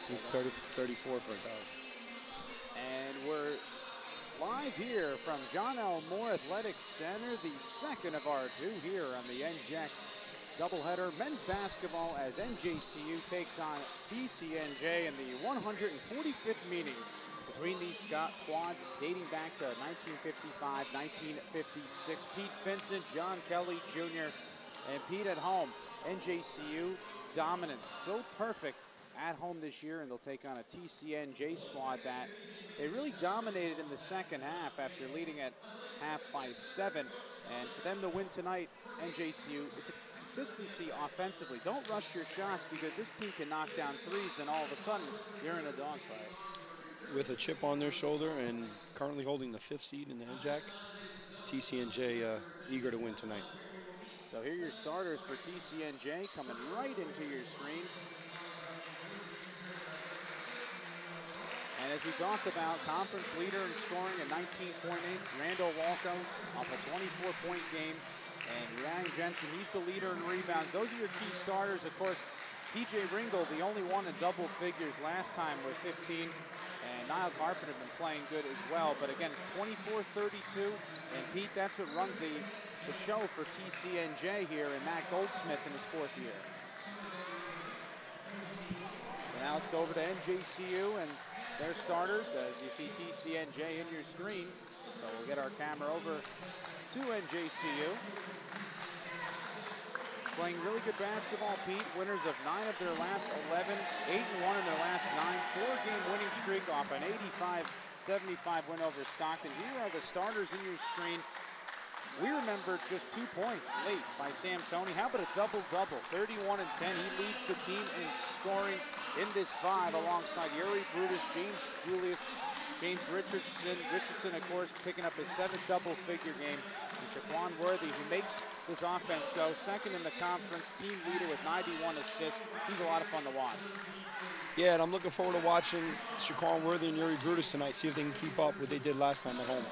He's 34 for a dunk. And we're live here from John L. Moore Athletic Center, the second of our two here on the NJAC doubleheader. Men's basketball as NJCU takes on TCNJ in the 145th meeting between these squads dating back to 1955, 1956. Pete Vincent, John Kelly Jr., and Pete at home. NJCU dominant, still perfect at home this year, and they'll take on a TCNJ squad that they really dominated in the second half after leading at half by 7. And for them to win tonight, NJCU, it's a consistency offensively. Don't rush your shots because this team can knock down threes and all of a sudden you're in a dogfight. With a chip on their shoulder and currently holding the 5th seed in the NJAC, TCNJ eager to win tonight. So here are your starters for TCNJ coming right into your screen. And as we talked about, conference leader in scoring at 19.8, Randall Walco off a 24-point game. And Ryan Jensen, he's the leader in rebounds. Those are your key starters. Of course, PJ Ringgold, the only one in double figures last time with 15. And Niall Carpenter have been playing good as well. But again, it's 24-32. And Pete, that's what runs the show for TCNJ here, and Matt Goldsmith in his 4th year. So now let's go over to NJCU and their starters as you see TCNJ in your screen. So we'll get our camera over to NJCU. Playing really good basketball, Pete. Winners of 9 of their last 11, 8-1 in their last 9. 4-game winning streak off an 85-75 win over Stockton. Here are the starters in your screen. We remember just 2 points late by Sam Toney. How about a double-double? 31 and 10. He leads the team in scoring in this 5 alongside Yuri Brutus, James Julius, James Richardson. Richardson, of course, picking up his 7th double-figure game. And Shaquan Worthy, who makes this offense go. 2nd in the conference, team leader with 91 assists. He's a lot of fun to watch. Yeah, and I'm looking forward to watching Shaquan Worthy and Yuri Brutus tonight, see if they can keep up what they did last time at home.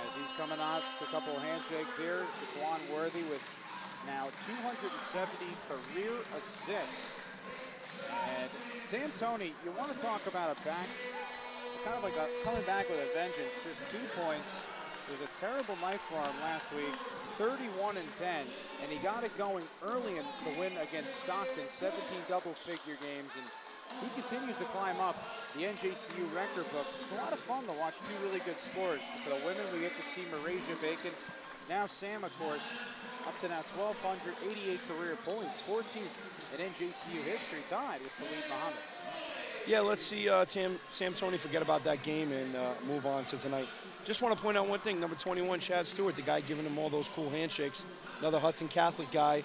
As he's coming out with a couple of handshakes here, Shaquan Worthy with now 270 career assists. And Sam Toney, you want to talk about a back, kind of like coming back with a vengeance, just 2 points. It was a terrible night for him last week, 31 and 10, and he got it going early in the win against Stockton, 17 double-figure games, and he continues to climb up the NJCU record books. It's a lot of fun to watch 2 really good scores. For the women, we get to see Marasia Bacon. Now Sam, of course, up to now 1,288 career points, 14th in NJCU history, tied with Khalid Muhammad. Yeah, let's see Sam Toney forget about that game and move on to tonight. Just want to point out one thing, number 21, Chad Stewart, the guy giving him all those cool handshakes. Another Hudson Catholic guy.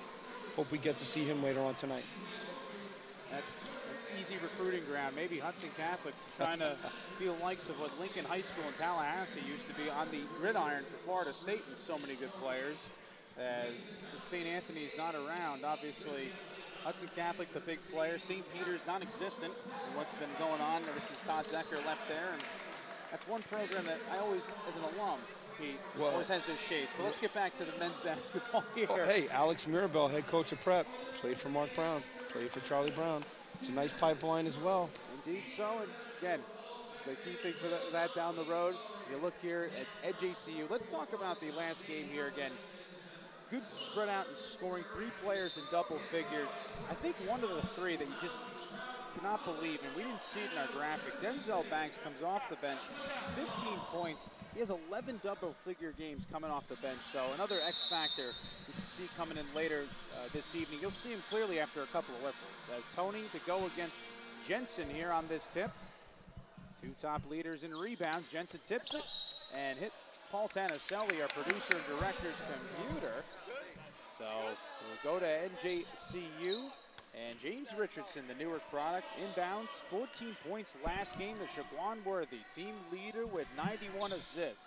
Hope we get to see him later on tonight. That's an easy recruiting ground. Maybe Hudson Catholic kind of be the likes of what Lincoln High School in Tallahassee used to be on the gridiron for Florida State and so many good players. As St. Anthony's not around, obviously Hudson Catholic, the big player. St. Peter's non-existent in what's been going on ever since Todd Zecker left there. And that's one program that I always, as an alum, he always has those shades. But let's get back to the men's basketball here. Oh, hey, Alex Mirabel, head coach of Prep, played for Mark Brown, played for Charlie Brown. It's a nice pipeline as well. Indeed so. And again, the key thing for that down the road, you look here at NJCU. Let's talk about the last game here again. Good spread out and scoring, 3 players in double figures. I think one of the 3 that you just cannot believe, and we didn't see it in our graphic, Denzel Banks comes off the bench, 15 points. He has 11 double-figure games coming off the bench, so another X factor you can see coming in later this evening. You'll see him clearly after a couple of whistles. As Toney to go against Jensen here on this tip. 2 top leaders in rebounds. Jensen tips it and hit Paul Tannucilli, our producer and director's computer. So we'll go to NJCU. And James Richardson, the Newark product, inbounds, 14 points last game to Shaquan Worthy, team leader with 91 assists.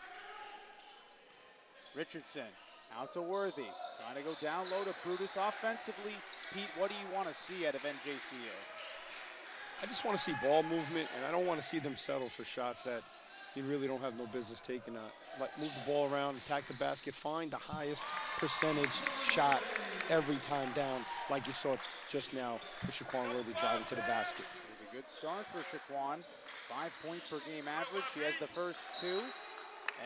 Richardson out to Worthy, trying to go down low to Brutus offensively. Pete, what do you want to see out of NJCU? I just want to see ball movement, and I don't want to see them settle for shots that you really don't have no business taking. Like move the ball around, attack the basket, find the highest percentage shot every time down, like you saw just now with Shaquan Worthy driving to the basket. It was a good start for Shaquan. 5-point per game average. He has the first two.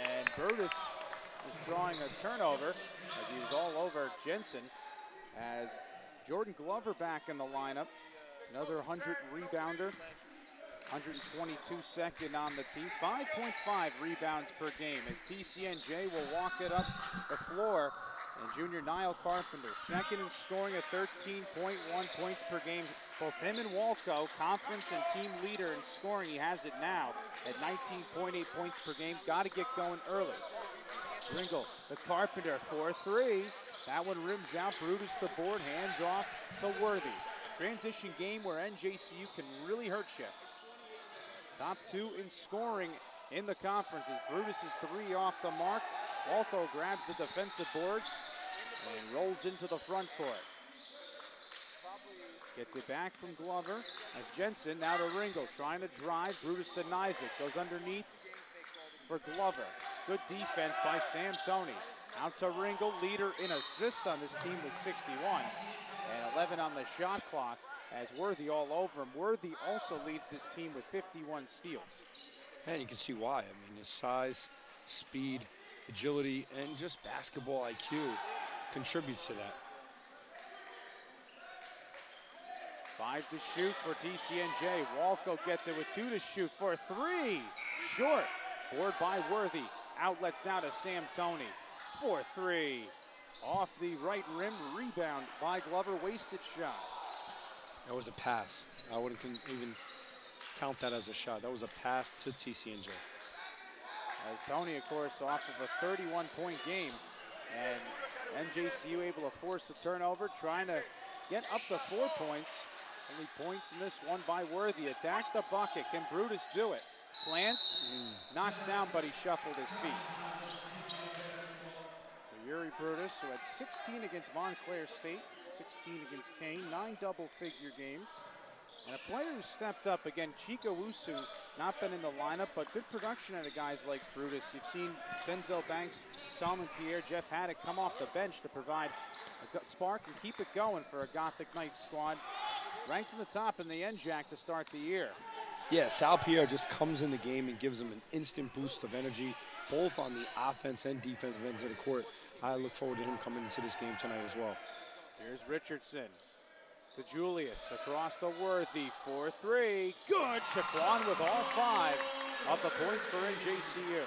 And Brutus is drawing a turnover as he was all over Jensen. As Jordan Glover back in the lineup. Another 100 rebounder. 122 second on the team. 5.5 rebounds per game as TCNJ will walk it up the floor. And junior Niall Carpenter, second in scoring at 13.1 points per game. Both him and Walco, conference and team leader in scoring. He has it now at 19.8 points per game. Got to get going early. Ringle, the Carpenter, 4-3. That one rims out. Brutus the board, hands off to Worthy. Transition game where NJCU can really hurt you. Top two in scoring in the conference as Brutus is three off the mark. Walco grabs the defensive board and rolls into the front court. Gets it back from Glover as Jensen now to Ringo trying to drive. Brutus denies it, goes underneath for Glover. Good defense by Sam Tony. Out to Ringo, leader in assists on this team with 61 and 11 on the shot clock as Worthy all over him. Worthy also leads this team with 51 steals. And you can see why. I mean, his size, speed, agility, and just basketball IQ contributes to that. 5 to shoot for TCNJ. Walco gets it with 2 to shoot for 3. Short. Board by Worthy. Outlets now to Sam Tony. 4-3. Off the right rim. Rebound by Glover. Wasted shot. That was a pass. I wouldn't even count that as a shot. That was a pass to TCNJ. As Tony, of course, off of a 31-point game. And NJCU able to force a turnover, trying to get up to 4 points. Only points in this one by Worthy. Attacks the bucket. Can Brutus do it? Plants, knocks down, but he shuffled his feet. So Yuri Brutus, who had 16 against Montclair State, 16 against Kane, 9 double-figure games. And a player who stepped up, again, Chico Wusu, not been in the lineup, but good production out of guys like Brutus. You've seen Denzel Banks, Solomon Pierre, Jeff Haddock come off the bench to provide a spark and keep it going for a Gothic Knights squad. Ranked in the top in the NJAC to start the year. Yeah, Sal Pierre just comes in the game and gives them an instant boost of energy, both on the offense and defensive ends of the court. I look forward to him coming into this game tonight as well. Here's Richardson to Julius, across the Worthy, 4-3. Good, Shaquan with all 5 of the points for NJCU.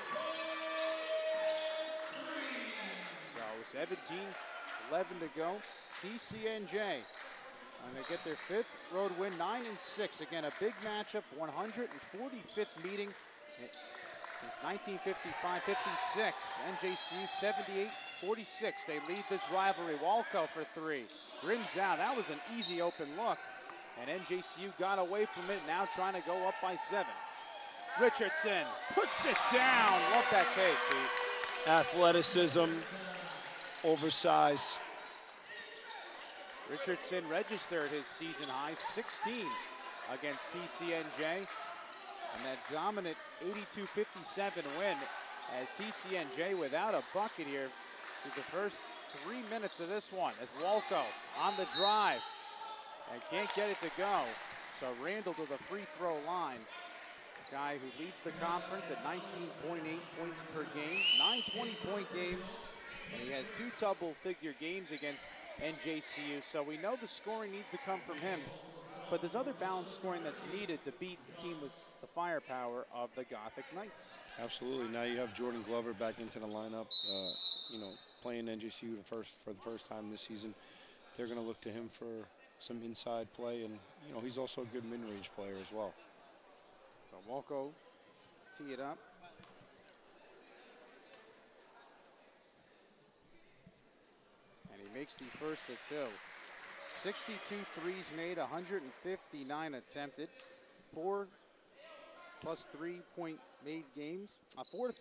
So 17-11 to go. TCNJ. And they get their 5th road win, 9-6. Again, a big matchup, 145th meeting since 1955-56. NJCU 78-46. They lead this rivalry. Walco for 3. Rims out. That was an easy open look. And NJCU got away from it, now trying to go up by 7. Richardson puts it down. Love that take, Pete. Athleticism, oversized. Richardson registered his season high 16 against TCNJ. And that dominant 82-57 win as TCNJ without a bucket here through the first 3 minutes of this one. As Walco on the drive and can't get it to go. So Randall to the free throw line. The guy who leads the conference at 19.8 points per game, 9 20-point games. And he has 2 double-figure games against NJCU, so we know the scoring needs to come from him, but there's other balanced scoring that's needed to beat the team with the firepower of the Gothic Knights. Absolutely. Now you have Jordan Glover back into the lineup, playing NJCU for the first time this season. They're going to look to him for some inside play, and he's also a good mid-range player as well. So Walco tee it up. Makes the first of 2. 62 threes made, 159 attempted. 4 plus 3-point made games. 4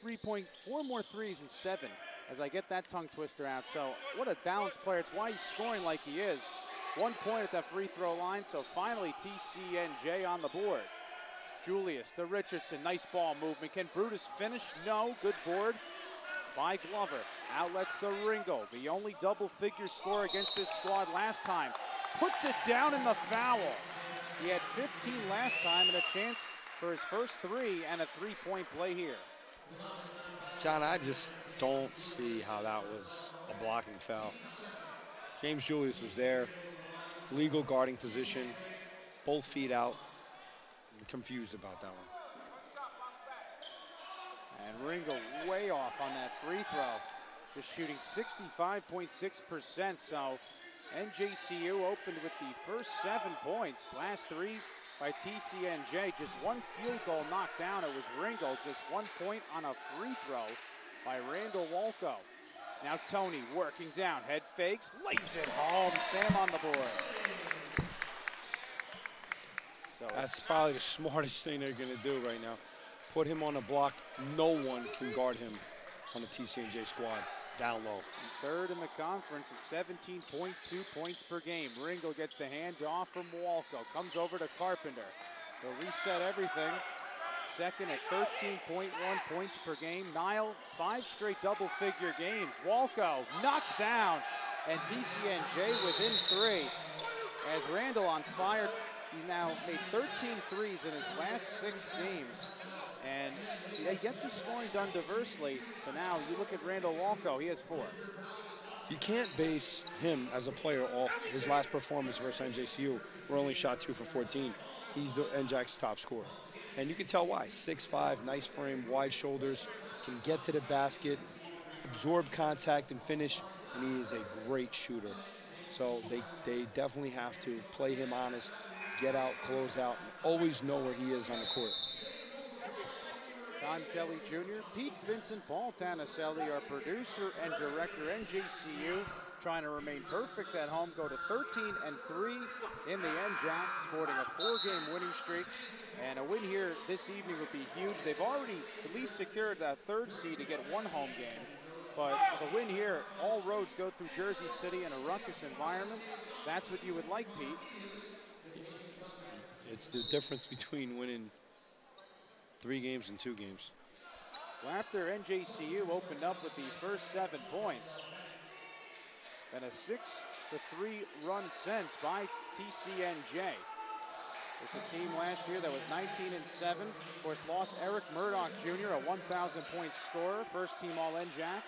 more threes and 7 as I get that tongue twister out. So what a balanced player. It's why he's scoring like he is. 1 point at that free throw line. So finally TCNJ on the board. Julius to Richardson. Nice ball movement. Can Brutus finish? No. Good board by Glover. Outlets to Ringo, the only double-figure score against this squad last time. Puts it down in the foul. He had 15 last time and a chance for his first 3 and a 3-point play here. John, I just don't see how that was a blocking foul. James Julius was there, legal guarding position, both feet out. I'm confused about that one. And Ringo way off on that free throw. Just shooting 65.6%, so NJCU opened with the first 7 points. Last 3 by TCNJ. Just 1 field goal knocked down. It was Ringo. Just 1 point on a free throw by Randall Walco. Now Tony working down. Head fakes. Lays it home. Sam on the board. So that's probably the smartest thing they're going to do right now. Put him on a block. No one can guard him on the TCNJ squad. Down low. He's 3rd in the conference at 17.2 points per game. Ringo gets the handoff from Walco. Comes over to Carpenter. He'll reset everything. 2nd at 13.1 points per game. Nile, 5 straight double-figure games. Walco knocks down, and TCNJ within 3. As Randall on fire, he's now made 13 threes in his last 6 games. And he gets his scoring done diversely. So now you look at Randall Walco, he has 4. You can't base him as a player off his last performance versus NJCU, where only shot 2 for 14. He's the NJAC's top scorer. And you can tell why. 6'5", nice frame, wide shoulders, can get to the basket, absorb contact and finish, and he is a great shooter. So they definitely have to play him honest, get out, close out, and always know where he is on the court. Don Kelly Jr., Pete, Vincent, Paul Tannucilli, our producer and director, NJCU, trying to remain perfect at home, go to 13-3 in the NJAC, sporting a 4-game winning streak. And a win here this evening would be huge. They've already at least secured that 3rd seed to get 1 home game. But the win here, all roads go through Jersey City in a ruckus environment. That's what you would like, Pete. It's the difference between winning 3 games and 2 games. Well, after NJCU opened up with the first 7 points, and a 6-3 run since by TCNJ. It's a team last year that was 19-7. Of course, lost Eric Murdoch Jr., a 1,000-point scorer, first team All-NJAC.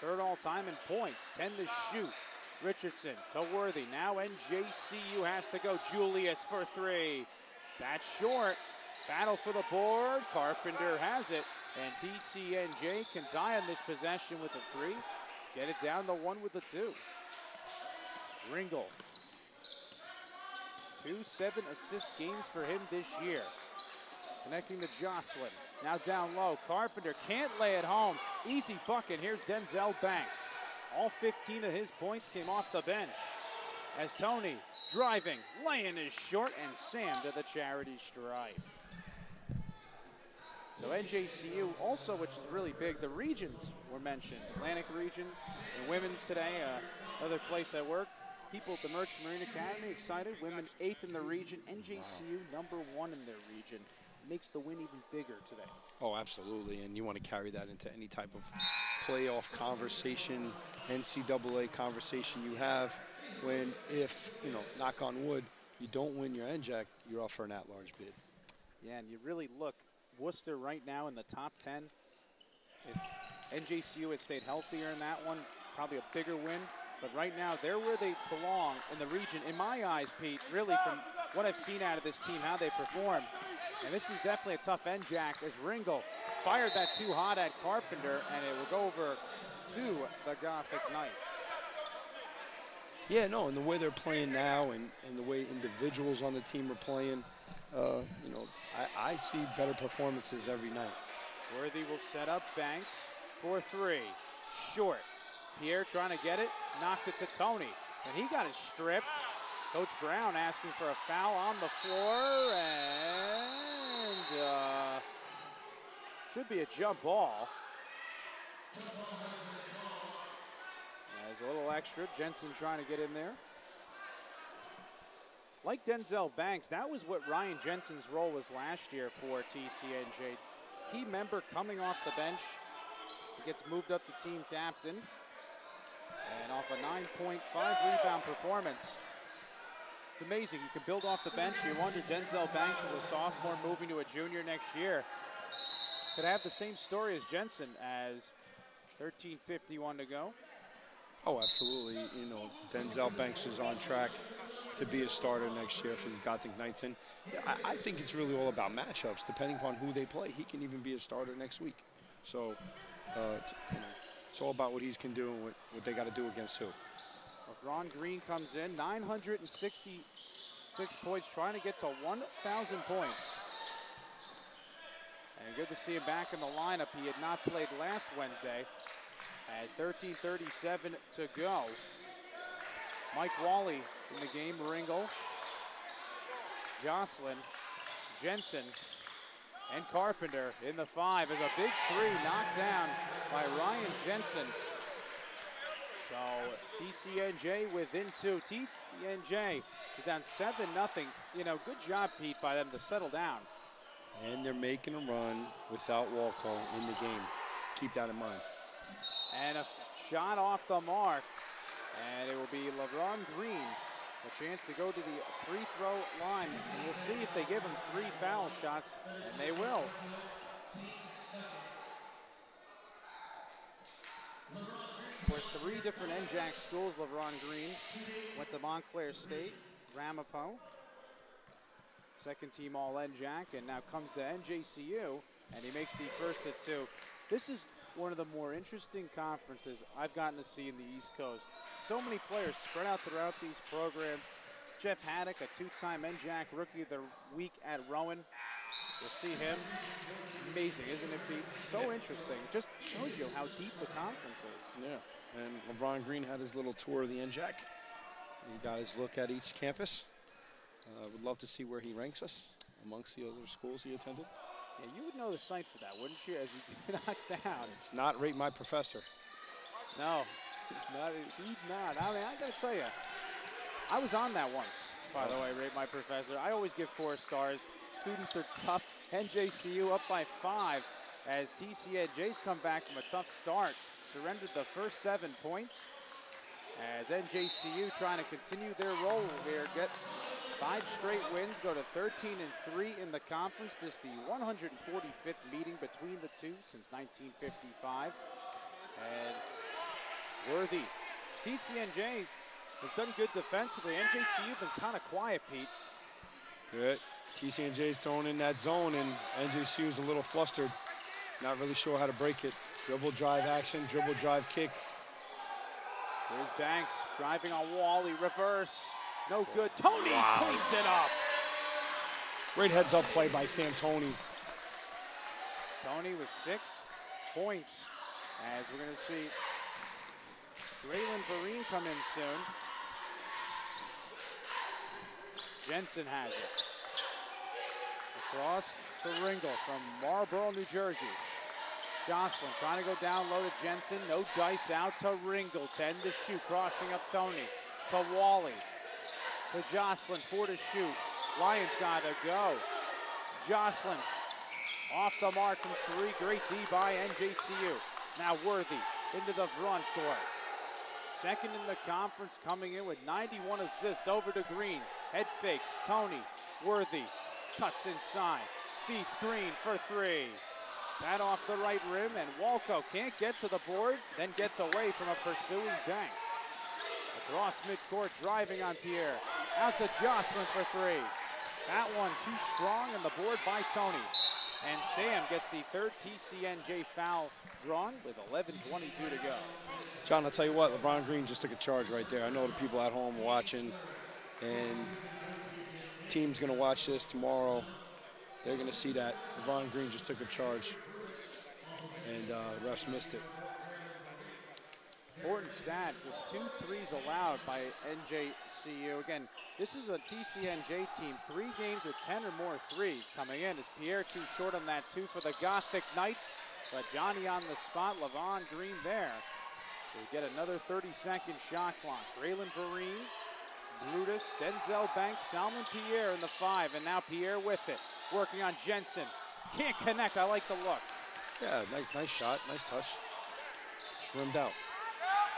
3rd all-time in points, 10 to shoot. Richardson to Worthy. Now NJCU has to go. Julius for 3. That's short. Battle for the board. Carpenter has it. And TCNJ can tie on this possession with a 3. Get it down to 1 with a 2. Ringel. 2 7-assist games for him this year. Connecting to Jocelyn. Now down low. Carpenter can't lay it home. Easy bucket. Here's Denzel Banks. All 15 of his points came off the bench. As Tony driving, laying is short, and Sam to the charity stripe. So NJCU also, which is really big, the regions were mentioned. Atlantic region and women's today, another place I work. People at the Merchant Marine Academy excited. Women 8th in the region. NJCU number 1 in their region. Makes the win even bigger today. Oh, absolutely. And you want to carry that into any type of playoff conversation, NCAA conversation you have when, if, you know, knock on wood, you don't win your NJAC, you're off for an at-large bid. Yeah, and you really look, Worcester right now in the top 10. If NJCU had stayed healthier in that one, probably a bigger win. But right now, they're where they belong in the region. In my eyes, Pete, really from what I've seen out of this team, how they perform. And this is definitely a tough NJAC as Ringel fired that too hot at Carpenter, and it will go over to the Gothic Knights. Yeah, no, and the way they're playing now and the way individuals on the team are playing, you know, I see better performances every night. Worthy will set up Banks for 3. Short. Pierre trying to get it, knocked it to Tony, and he got it stripped. Coach Brown asking for a foul on the floor, and should be a jump ball. There's a little extra. Jensen trying to get in there. Like Denzel Banks, that was what Ryan Jensen's role was last year for TCNJ. Key member coming off the bench. He gets moved up to team captain. And off a 9.5 rebound performance. It's amazing. You can build off the bench. You wonder Denzel Banks is a sophomore moving to a junior next year. Could have the same story as Jensen as 13:51 to go. Oh, absolutely. You know, Denzel Banks is on track to be a starter next year for the Gothic Knights. And I think it's really all about matchups. Depending upon who they play, he can even be a starter next week. So, you know, it's all about what he can do and what they got to do against who. Ron Green comes in, 966 points, trying to get to 1,000 points. And good to see him back in the lineup. He had not played last Wednesday. As 13:37 to go. Mike Wally in the game, Ringel, Jocelyn, Jensen, and Carpenter in the 5 as a big 3 knocked down by Ryan Jensen. So TCNJ within 2. TCNJ is down 7-0. You know, good job, Pete, by them to settle down. And they're making a run without Walco in the game. Keep that in mind. And a shot off the mark. And it will be LeBron Green. A chance to go to the free throw line. And we'll see if they give him 3 foul shots. And they will. Of course, 3 different NJAC schools, LeBron Green. Went to Montclair State, Ramapo. Second team all NJAC, and now comes to NJCU, and he makes the first at 2. This is one of the more interesting conferences I've gotten to see in the East Coast. So many players spread out throughout these programs. Jeff Haddock, a 2-time NJAC Rookie of the Week at Rowan. You'll see him. Amazing, isn't it, Pete? So interesting. It just shows you how deep the conference is. Yeah, and LeBron Green had his little tour of the NJAC. He got his look at each campus. Would love to see where he ranks us amongst the other schools he attended. Yeah, you would know the site for that, wouldn't you, as he knocks down? It's not Rate My Professor. No, he's not. I mean, I got to tell you, I was on that once, by the way, Rate My Professor. I always give 4 stars. Students are tough. NJCU up by 5 as TCNJ's come back from a tough start. Surrendered the first 7 points as NJCU trying to continue their roll here. Get 5 straight wins, go to 13-3 in the conference. This is the 145th meeting between the two since 1955. And Worthy. TCNJ has done good defensively. NJCU been kind of quiet, Pete. Good. TCNJ's thrown in that zone, and NJCU's a little flustered. Not really sure how to break it. Dribble, drive action, dribble, drive, kick. There's Banks driving on Wally, reverse. No good. Tony cleans it up. Great heads-up play by Sam Tony. Tony with 6 points. As we're going to see Graylin Vereen come in soon. Jensen has it. Across to Ringel from Marlboro, New Jersey. Jocelyn trying to go down low to Jensen. No dice, out to Ringel. 10 to shoot. Crossing up Tony. To Wally. To Jocelyn. 4 to shoot. Lions got to go. Jocelyn off the mark from 3. Great D by NJCU. Now Worthy into the front court. Second in the conference, coming in with 91 assists. Over to Green. Head fakes. Tony. Worthy. Cuts inside. Feeds Green for 3. That off the right rim, and Walco can't get to the board, then gets away from a pursuing Banks. Across midcourt, driving on Pierre. Out to Jocelyn for 3. That one too strong, and the board by Tony. And Sam gets the 3rd TCNJ foul drawn with 11:22 to go. John, I'll tell you what, LeBron Green just took a charge right there. I know the people at home watching, and team's going to watch this tomorrow. They're going to see that LeBron Green just took a charge, and refs missed it. Important stat, just 2 threes allowed by NJCU. Again, this is a TCNJ team. 3 games with 10 or more threes coming in. Is Pierre too short on that 2 for the Gothic Knights? But Johnny on the spot, LeVon Green there. We get another 30-second shot clock. Graylin Vereen, Brutus, Denzel Banks, Salmon Pierre in the 5, and now Pierre with it. Working on Jensen. Can't connect, I like the look. Yeah, nice shot, nice touch. Just rimmed out.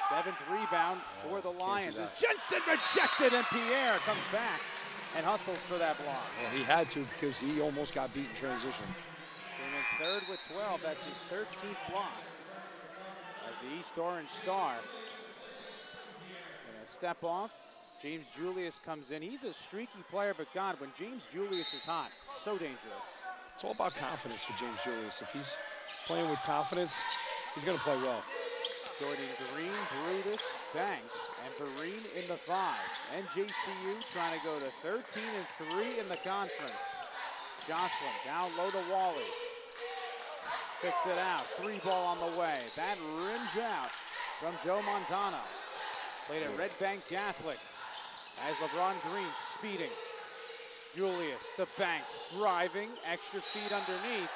7th rebound for the Lions. And Jensen rejected, and Pierre comes back. and hustles for that block. Well, he had to because he almost got beat in transition. Came in third with 12. That's his 13th block. As the East Orange star. Gonna step off. James Julius comes in. He's a streaky player, but God, when James Julius is hot, so dangerous. It's all about confidence for James Julius. If he's playing with confidence, he's going to play well. Jordan Green, Brutus, Banks, and Vereen in the 5. NJCU trying to go to 13-3 in the conference. Jocelyn down low to Wally. Picks it out. 3 ball on the way. That rims out from Joe Montano. Played at Red Bank Catholic. As LeBron Green speeding. Julius to Banks, driving, extra feet underneath,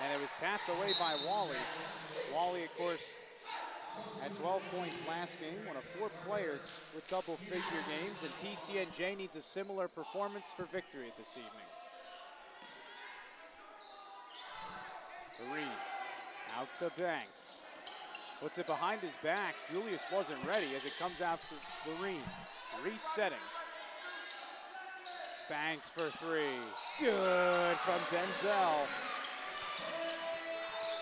and it was tapped away by Wally. Wally, of course, had 12 points last game, one of 4 players with double-figure games, and TCNJ needs a similar performance for victory this evening. Vereen, out to Banks. Puts it behind his back. Julius wasn't ready as it comes out to Vereen. Resetting. Banks for 3. Good from Denzel.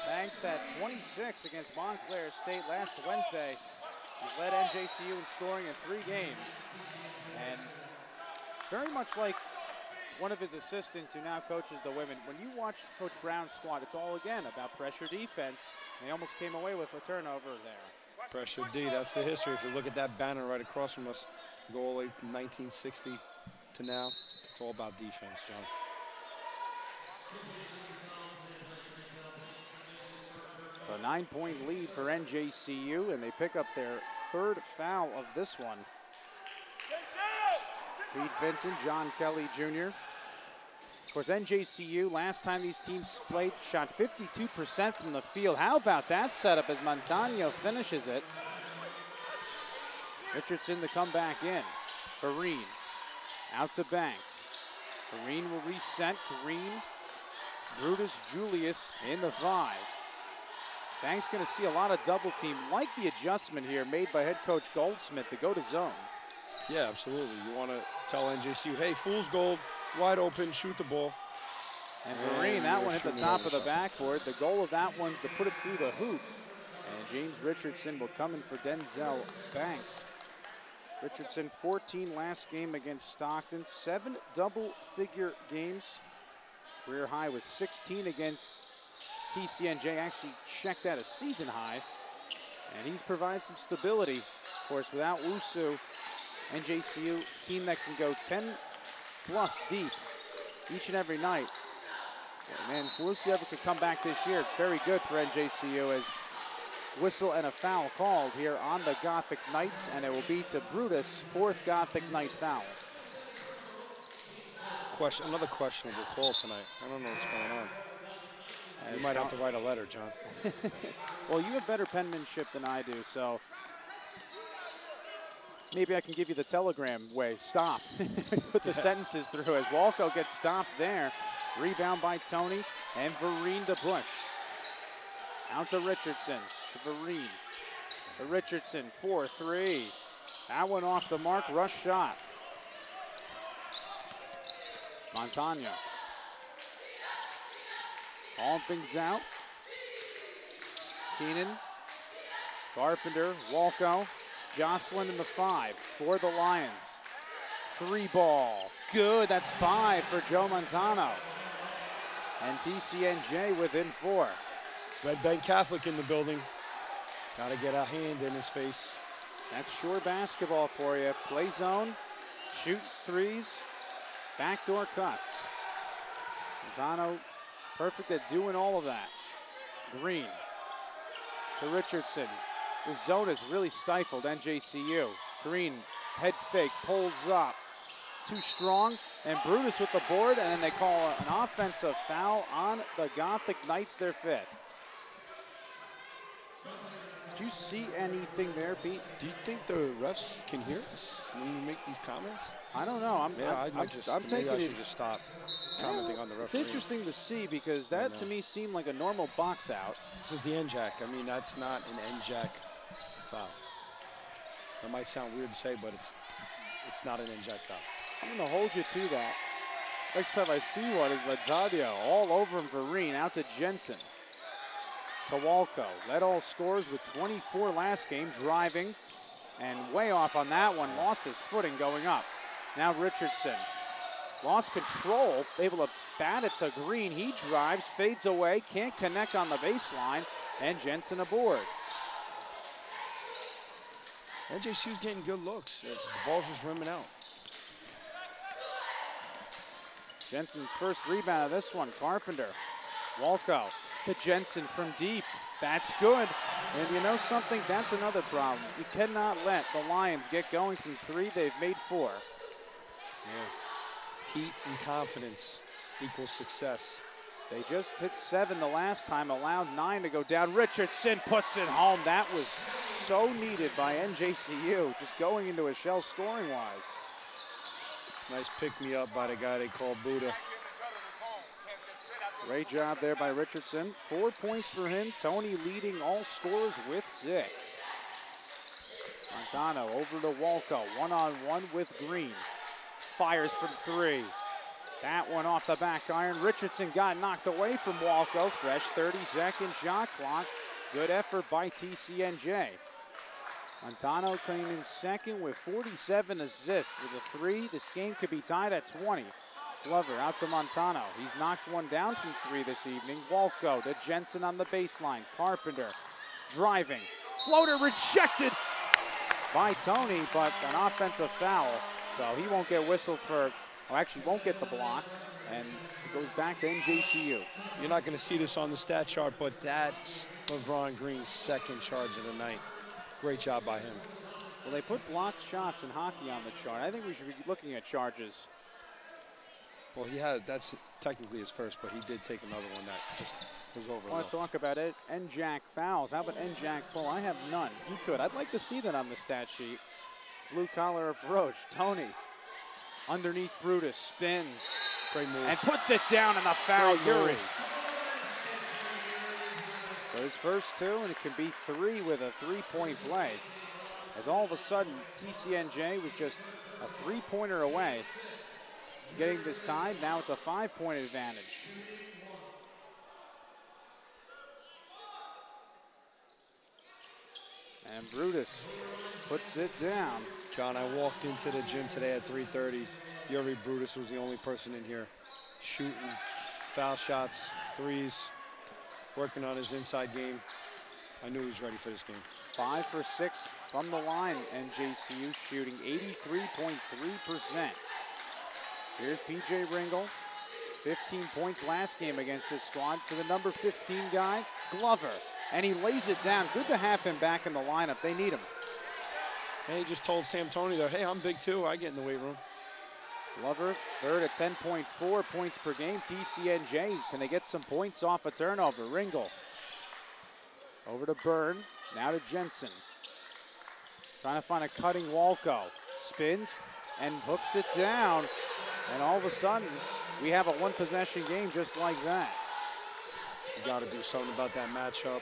Banks had 26 against Montclair State last Wednesday. He led NJCU in scoring in 3 games. And very much like one of his assistants who now coaches the women, when you watch Coach Brown's squad, it's all again about pressure defense. They almost came away with a turnover there. Pressure D, that's the history. If you look at that banner right across from us, go all the way from 1960 to now. It's all about defense, John. So 9-point lead for NJCU, and they pick up their 3rd foul of this one. Pete Vincent, John Kelly Jr. Of course, NJCU, last time these teams played, shot 52% from the field. How about that setup as Montano finishes it? Richardson to come back in. Vereen out to Banks. Vereen will reset. Green, Brutus, Julius in the 5. Banks going to see a lot of double team. Like the adjustment here made by head coach Goldsmith to go to zone. Yeah, absolutely. You want to tell NJCU, hey, fool's gold, wide open, shoot the ball. And Vereen, that one hit the top of the backboard. The goal of that one's to put it through the hoop. And James Richardson will come in for Denzel Banks. Richardson, 14 last game against Stockton. 7 double-figure games. Career high was 16 against TCNJ. Actually checked that a season high. And he's provided some stability. Of course, without Wusu, NJCU team that can go 10+ deep each and every night. Man, if Wusu ever could come back this year, very good for NJCU as whistle and a foul called here on the Gothic Knights, and it will be to Brutus, 4th Gothic Knight foul. Another questionable call tonight. I don't know what's going on. You might have to write a letter, John. Well, you have better penmanship than I do, so maybe I can give you the telegram way. Stop. Put the sentences through as Walco gets stopped there. Rebound by Tony, and Vereen to push. Out to Richardson, to Vereen. To Richardson, 4-3. That one off the mark, rush shot. Montano. Calling things out. Keenan, Carpenter, Walco, Jocelyn in the 5 for the Lions. 3 ball, good, that's 5 for Joe Montano. And TCNJ within 4. Red Bank Catholic in the building. Got to get a hand in his face. That's sure basketball for you. Play zone, shoot 3s, backdoor cuts. Montano perfect at doing all of that. Green to Richardson. The zone has really stifled NJCU. Green, head fake, pulls up. Too strong, and Brutus with the board, and then they call an offensive foul on the Gothic Knights, their 5th. Did you see anything there, Pete? Do you think the refs can hear us when we make these comments? I don't know. I'm taking I it. should just stop commenting on the referee. It's interesting to see because that to me seemed like a normal box out. This is the NJAC. I mean, that's not an NJAC foul. That might sound weird to say, but it's not an NJAC foul. I'm going to hold you to that. Next time I see one is Latanya all over him for Reen. Out to Jensen. To Walco. Led all scorers with 24 last game. Driving. And way off on that one. Lost his footing going up. Now Richardson. Lost control. Able to bat it to Green. He drives. Fades away. Can't connect on the baseline. And Jensen aboard. NJC's getting good looks. The ball's just rimming out. Jensen's first rebound of this one. Carpenter. Walco to Jensen from deep. That's good. And you know something? That's another problem. You cannot let the Lions get going from three. They've made 4. Yeah. Heat and confidence equals success. They just hit 7 the last time, allowed 9 to go down. Richardson puts it home. That was so needed by NJCU, just going into a shell scoring-wise. Nice pick-me-up by the guy they call Buddha. Great job there by Richardson. 4 points for him. Tony leading all scorers with 6. Montano over to Walco. One-on-one with Green. Fires from 3. That one off the back iron. Richardson got knocked away from Walco. Fresh 30-second shot clock. Good effort by TCNJ. Montano came in second with 47 assists. With a 3, this game could be tied at 20. Glover out to Montano. He's knocked one down from 3 this evening. Walco to Jensen on the baseline. Carpenter driving. Floater rejected by Tony, but an offensive foul. So he won't get whistled for, or actually won't get the block. And it goes back to NJCU. You're not going to see this on the stat chart, but that's LeBron Green's second charge of the night. Great job by him. Well, they put blocked shots in hockey on the chart. I think we should be looking at charges. Well, that's technically his first, but he did take another one that just was overlooked. I want to talk about it. NJAC fouls. How about NJAC pull? I have none. You could. I'd like to see that on the stat sheet. Blue collar approach. Tony underneath Brutus, spins. Great move. And puts it down in the foul. Yuri. So his first 2, and it can be 3 with a 3-point play. As all of a sudden, TCNJ was just a 3-pointer away. Getting this tied, now it's a 5-point advantage. And Brutus puts it down. John, I walked into the gym today at 3:30. Yuri Brutus was the only person in here shooting foul shots, threes, working on his inside game. I knew he was ready for this game. 5 for 6 from the line. NJCU shooting 83.3%. Here's PJ Ringle. 15 points last game against this squad to the number 15 guy, Glover. And he lays it down. Good to have him back in the lineup. They need him. And he just told Sam Tony there, hey, I'm big too. I get in the weight room. Glover, third at 10.4 points per game. TCNJ, can they get some points off a turnover? Ringle. Over to Byrne. Now to Jensen. Trying to find a cutting Walco. Spins and hooks it down. And all of a sudden, we have a one-possession game just like that. You got to do something about that matchup.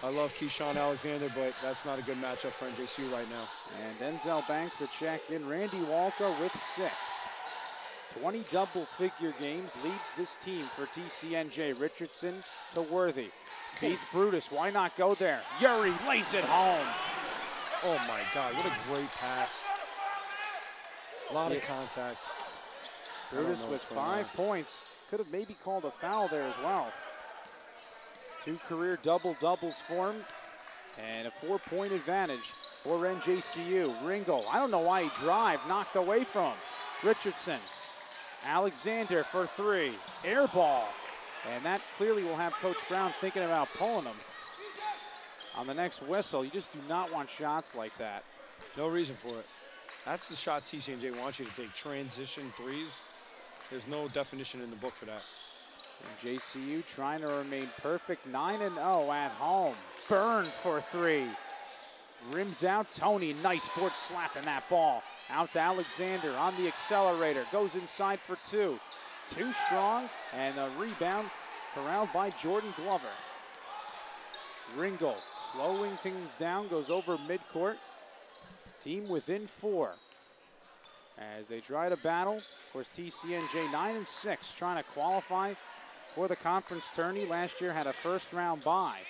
I love Keyshawn Alexander, but that's not a good matchup for NJCU right now. And Denzel Banks to check in. Randy Walco with 6. 20 double-figure games leads this team for TCNJ. Richardson to Worthy. Feeds Brutus. Why not go there? Yuri lays it home. Oh, my God. What a great pass. A lot of contact. Brutus with 5 points. Could have maybe called a foul there as well. 2 career double-doubles for him. And a 4-point advantage for NJCU. Ringo, I don't know why he drove. Knocked away from him. Richardson. Alexander for 3. Air ball. And that clearly will have Coach Brown thinking about pulling him on the next whistle. You just do not want shots like that. No reason for it. That's the shot TCNJ wants you to take. Transition threes. There's no definition in the book for that. And JCU trying to remain perfect. 9-0 at home. Byrne for 3. Rims out. Tony, nice board slapping that ball. Out to Alexander on the accelerator. Goes inside for 2. Too strong. And a rebound corralled by Jordan Glover. Ringle slowing things down. Goes over midcourt. Team within 4. as they try to battle. Of course, TCNJ 9-6, trying to qualify for the conference tourney. Last year had a first-round bye.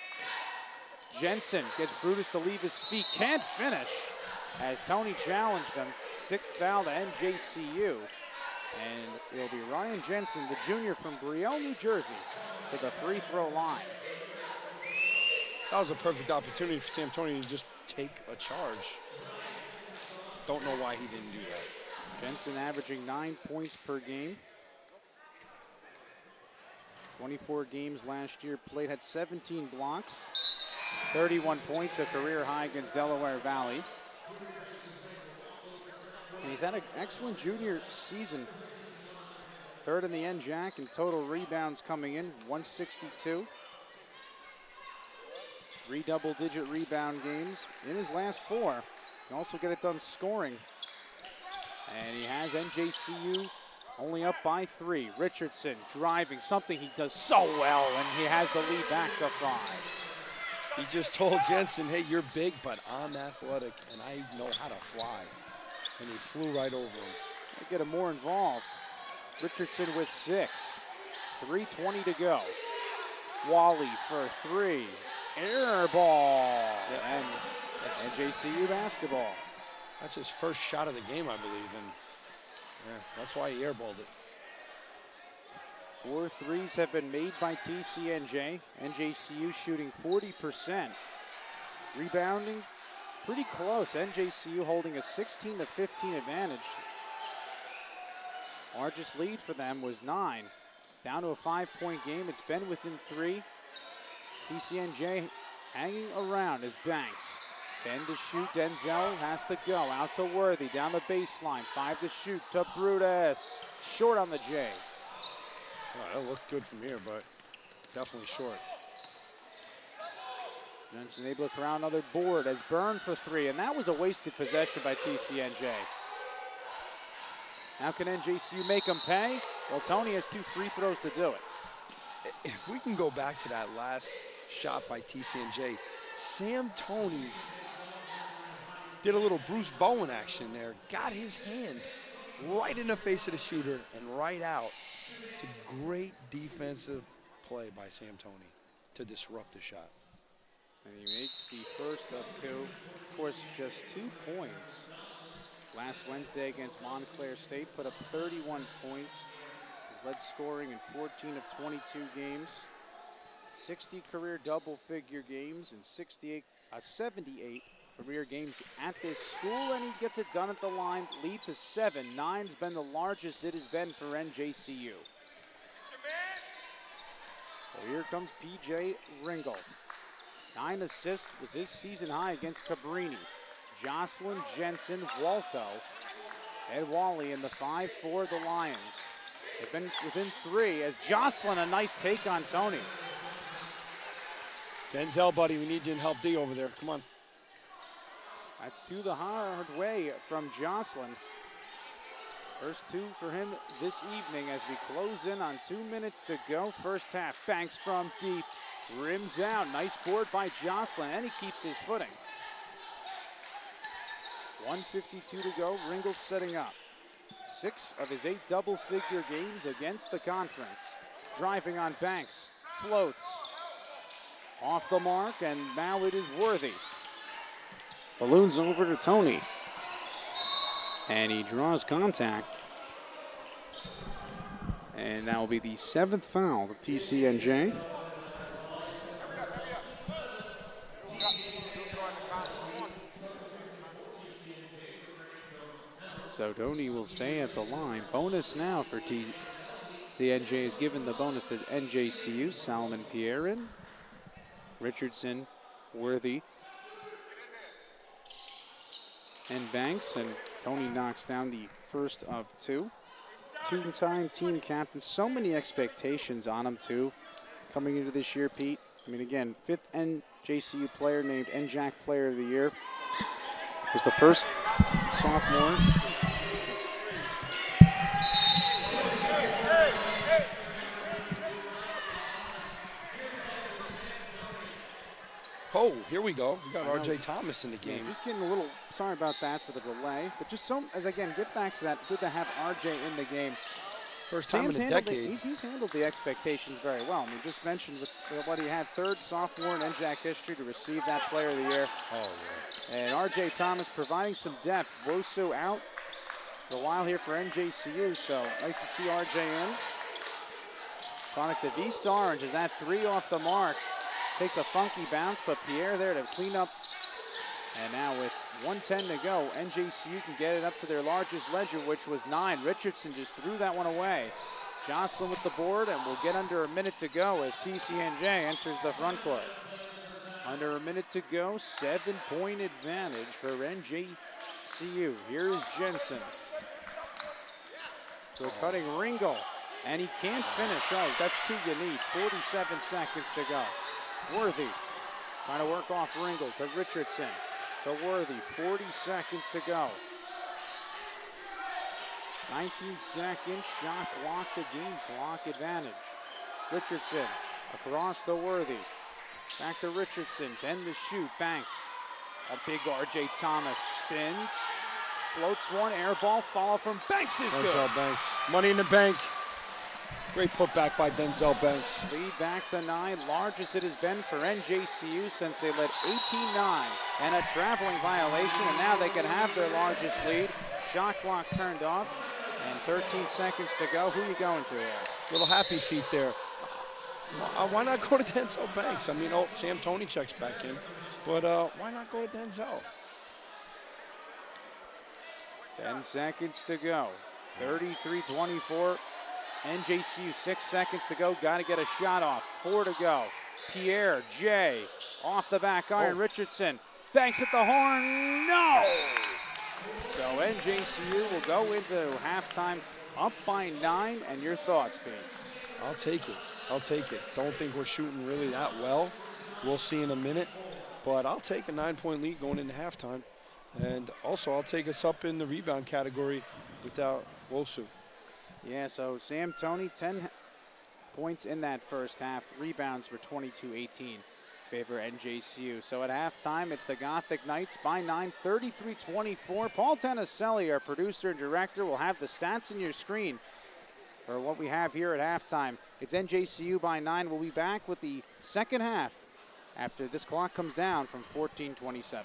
Jensen gets Brutus to leave his feet, can't finish, as Tony challenged him. 6th foul to NJCU. And it'll be Ryan Jensen, the junior from Brielle, New Jersey, to the free throw line. That was a perfect opportunity for Sam Toney to just take a charge. Don't know why he didn't do that. Jensen averaging 9 points per game. 24 games last year played, had 17 blocks, 31 points, a career high against Delaware Valley. And he's had an excellent junior season. 3rd in the NJAC in total rebounds coming in, 162. 3 double-digit rebound games in his last 4. He can also get it done scoring. And he has NJCU only up by 3. Richardson driving, something he does so well, and he has the lead back to 5. He just told Jensen, hey, you're big, but I'm athletic, and I know how to fly. And he flew right over him. They get him more involved. Richardson with 6. 3:20 to go. Wally for 3. Air ball. Yeah. And NJCU basketball. That's his first shot of the game, I believe, and yeah, that's why he airballed it. 4 threes have been made by TCNJ. NJCU shooting 40%. Rebounding pretty close. NJCU holding a 16-15 advantage. Largest lead for them was 9. It's down to a 5-point game. It's been within 3. TCNJ hanging around as Banks. 10 to shoot. Denzel has to go. Out to Worthy. Down the baseline. 5 to shoot to Brutus. Short on the J. Oh, that looked good from here, but definitely short. Jensen able to corral another board as Byrne for 3, and that was a wasted possession by TCNJ. How can NJCU make them pay? Well, Tony has 2 free throws to do it. If we can go back to that last shot by TCNJ, Sam Toney did a little Bruce Bowen action there, got his hand right in the face of the shooter and right out. It's a great defensive play by Sam Toney to disrupt the shot. And he makes the first of 2. Of course, just 2 points. Last Wednesday against Montclair State, put up 31 points. He's led scoring in 14 of 22 games. 60 career double-figure games and 78 career games at this school, and he gets it done at the line. Lead to 7. 9's been the largest it has been for NJCU. So here comes PJ Ringel. 9 assists was his season high against Cabrini. Jocelyn, Jensen, Walco, and Wally in the 5 for the Lions. They've been within 3 as Jocelyn, a nice take on Tony. Denzel, buddy, we need you to help D over there. Come on. That's to the hard way from Jocelyn. First 2 for him this evening as we close in on 2 minutes to go. First half, Banks from deep, rims out. Nice board by Jocelyn, and he keeps his footing. 1:52 to go, Ringel's setting up. 6 of his 8 double-figure games against the conference. Driving on Banks, floats. Off the mark, and now it is Worthy. Balloons over to Tony. And he draws contact. And that will be the 7th foul to TCNJ. So Tony will stay at the line. Bonus now for TCNJ is given the bonus to NJCU. Salomon Pierin, Richardson, Worthy, and Banks. And Tony knocks down the first of 2. Two-time team captain. So many expectations on him, too, coming into this year, Pete. I mean, again, 5th NJCU player named NJAC Player of the Year. Was the first sophomore. Oh, here we go. We got R.J. Thomas in the game. Yeah, just getting a little sorry about that for the delay, but just as again, get back to that. Good to have R.J. in the game. First time in a decade. He's handled the expectations very well. I mean, just mentioned with what he had, third sophomore in NJAC history to receive that Player of the Year. Oh, yeah. And R.J. Thomas providing some depth. Wosu out for a while here for NJCU, so nice to see R.J. in. Product of East Orange is at 3 off the mark. Takes a funky bounce, but Pierre there to clean up. And now with 1:10 to go, NJCU can get it up to their largest ledger, which was 9. Richardson just threw that one away. Jocelyn with the board, and we'll get under a minute to go as TCNJ enters the front court. Under a minute to go, 7-point advantage for NJCU. Here's Jensen. So cutting Ringel, and he can't finish. Oh, that's 2 you need. 47 seconds to go. Worthy trying to work off Ringel to Richardson. To Worthy, 40 seconds to go. 19-second shot blocked again, block advantage. Richardson across to Worthy. Back to Richardson, 10 to shoot, Banks. A big R.J. Thomas spins, floats one, air ball, follow from Banks is good. Denzel Banks, money in the bank. Great putback by Denzel Banks. Lead back to 9, largest it has been for NJCU since they led 18-9. And a traveling violation, and now they can have their largest lead. Shot clock turned off, and 13 seconds to go. Who are you going to here? Little happy feet there. Why not go to Denzel Banks? I mean, Sam Toney checks back in, but why not go to Denzel? 10 seconds to go. 33-24. NJCU, 6 seconds to go. Got to get a shot off. 4 to go. Pierre, Jay, off the back iron. Richardson, Banks at the horn. No! So NJCU will go into halftime up by 9. And your thoughts, Pete? I'll take it. I'll take it. Don't think we're shooting really that well. We'll see in a minute. But I'll take a 9-point lead going into halftime. And also, I'll take us up in the rebound category without Wosu. Yeah, so Sam Toney, 10 points in that first half. Rebounds were 22-18, favor NJCU. So at halftime, it's the Gothic Knights by 9, 33-24. Paul Tannucilli, our producer and director, will have the stats in your screen for what we have here at halftime. It's NJCU by 9. We'll be back with the second half after this clock comes down from 14:27.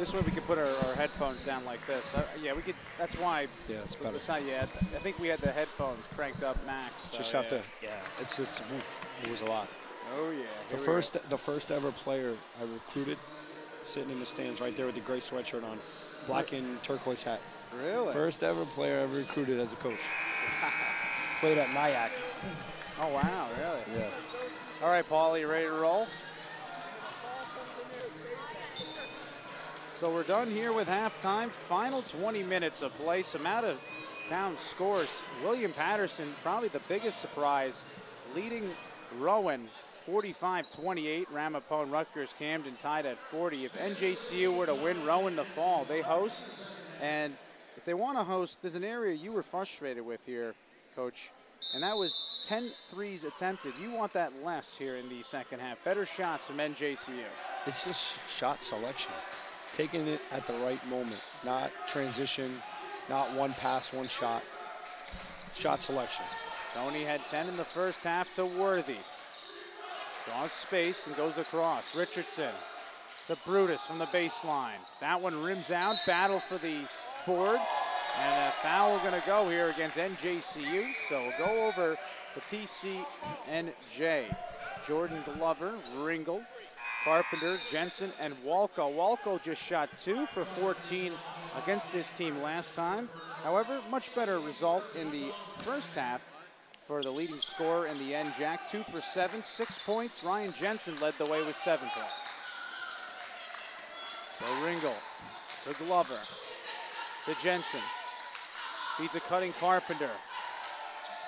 This way we could put our headphones down like this. Yeah, we could. That's why. Yeah, it's better. It's not yet. I think we had the headphones cranked up max. So Just have to. Yeah, it's just. It was a lot. Oh yeah. The first ever player I recruited, sitting in the stands right there with the gray sweatshirt on, black and turquoise hat. Really? First ever player ever recruited as a coach. Played at Nyack. Oh wow, really? Yeah. All right, Paul, you ready to roll? So we're done here with halftime. Final 20 minutes of play. Some out-of-town scores. William Patterson, probably the biggest surprise, leading Rowan 45-28. Ramapone, Rutgers, Camden tied at 40. If NJCU were to win Rowan to fall, they host. And if they want to host, there's an area you were frustrated with here, Coach, and that was 10 threes attempted. You want that less here in the second half. Better shots from NJCU. It's just shot selection. Taking it at the right moment, not transition, not one pass, one shot. Shot selection. Tony had 10 in the first half to Worthy. Draws space and goes across. Richardson, the Brutus from the baseline. That one rims out, battle for the board. And a foul going to go here against NJCU. So we'll go over the TCNJ. Jordan Glover, Ringel, Carpenter, Jensen, and Walco. Walco just shot 2 for 14 against this team last time. However, much better result in the first half for the leading scorer in the NJAC. 2 for 7, 6 points. Ryan Jensen led the way with 7 points. So Ringel, to Glover, to Jensen. Feeds a cutting Carpenter.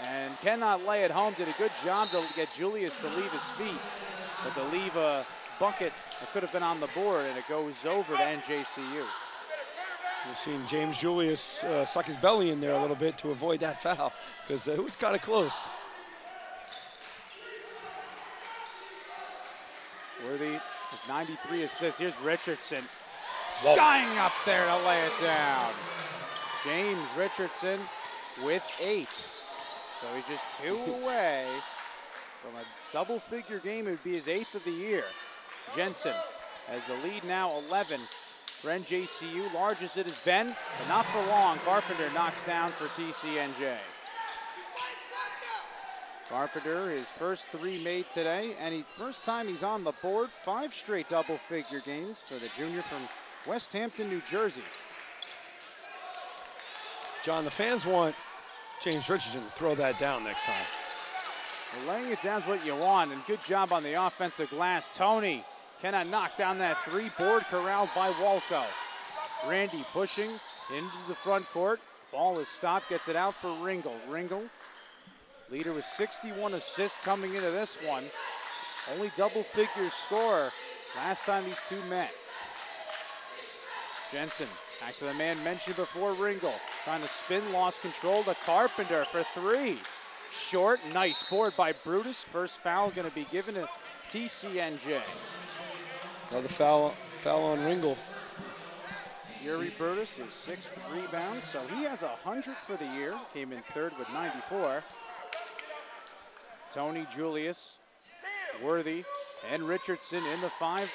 And cannot lay it home. Did a good job to get Julius to leave his feet. But to leave a bucket that could have been on the board, and it goes over to NJCU. You've seen James Julius suck his belly in there a little bit to avoid that foul, because it was kind of close. Worthy with 93 assists. Here's Richardson. Skying up there to lay it down. James Richardson with 8. So he's just 2 away from a double-figure game. It would be his 8th of the year. Jensen has the lead now 11 for NJCU. Large as it has been, but not for long. Carpenter knocks down for TCNJ. Carpenter, his first 3 made today, and first time he's on the board. 5 straight double-figure games for the junior from West Hampton, New Jersey. John, the fans want James Richardson to throw that down next time. Well, laying it down is what you want, and good job on the offensive glass. Tony cannot knock down that 3. Board corralled by Walco. Randy pushing into the front court. Ball is stopped, gets it out for Ringel. Ringel, leader with 61 assists coming into this one. Only double-figure scorer last time these two met. Jensen, back to the man mentioned before, Ringel. Trying to spin, lost control to Carpenter for 3. Short, nice board by Brutus. First foul going to be given to TCNJ. Another foul on Ringel. Yuri Brutus is 6th rebound, so he has 100 for the year. Came in 3rd with 94. Tony, Julius, Worthy, and Richardson in the 5.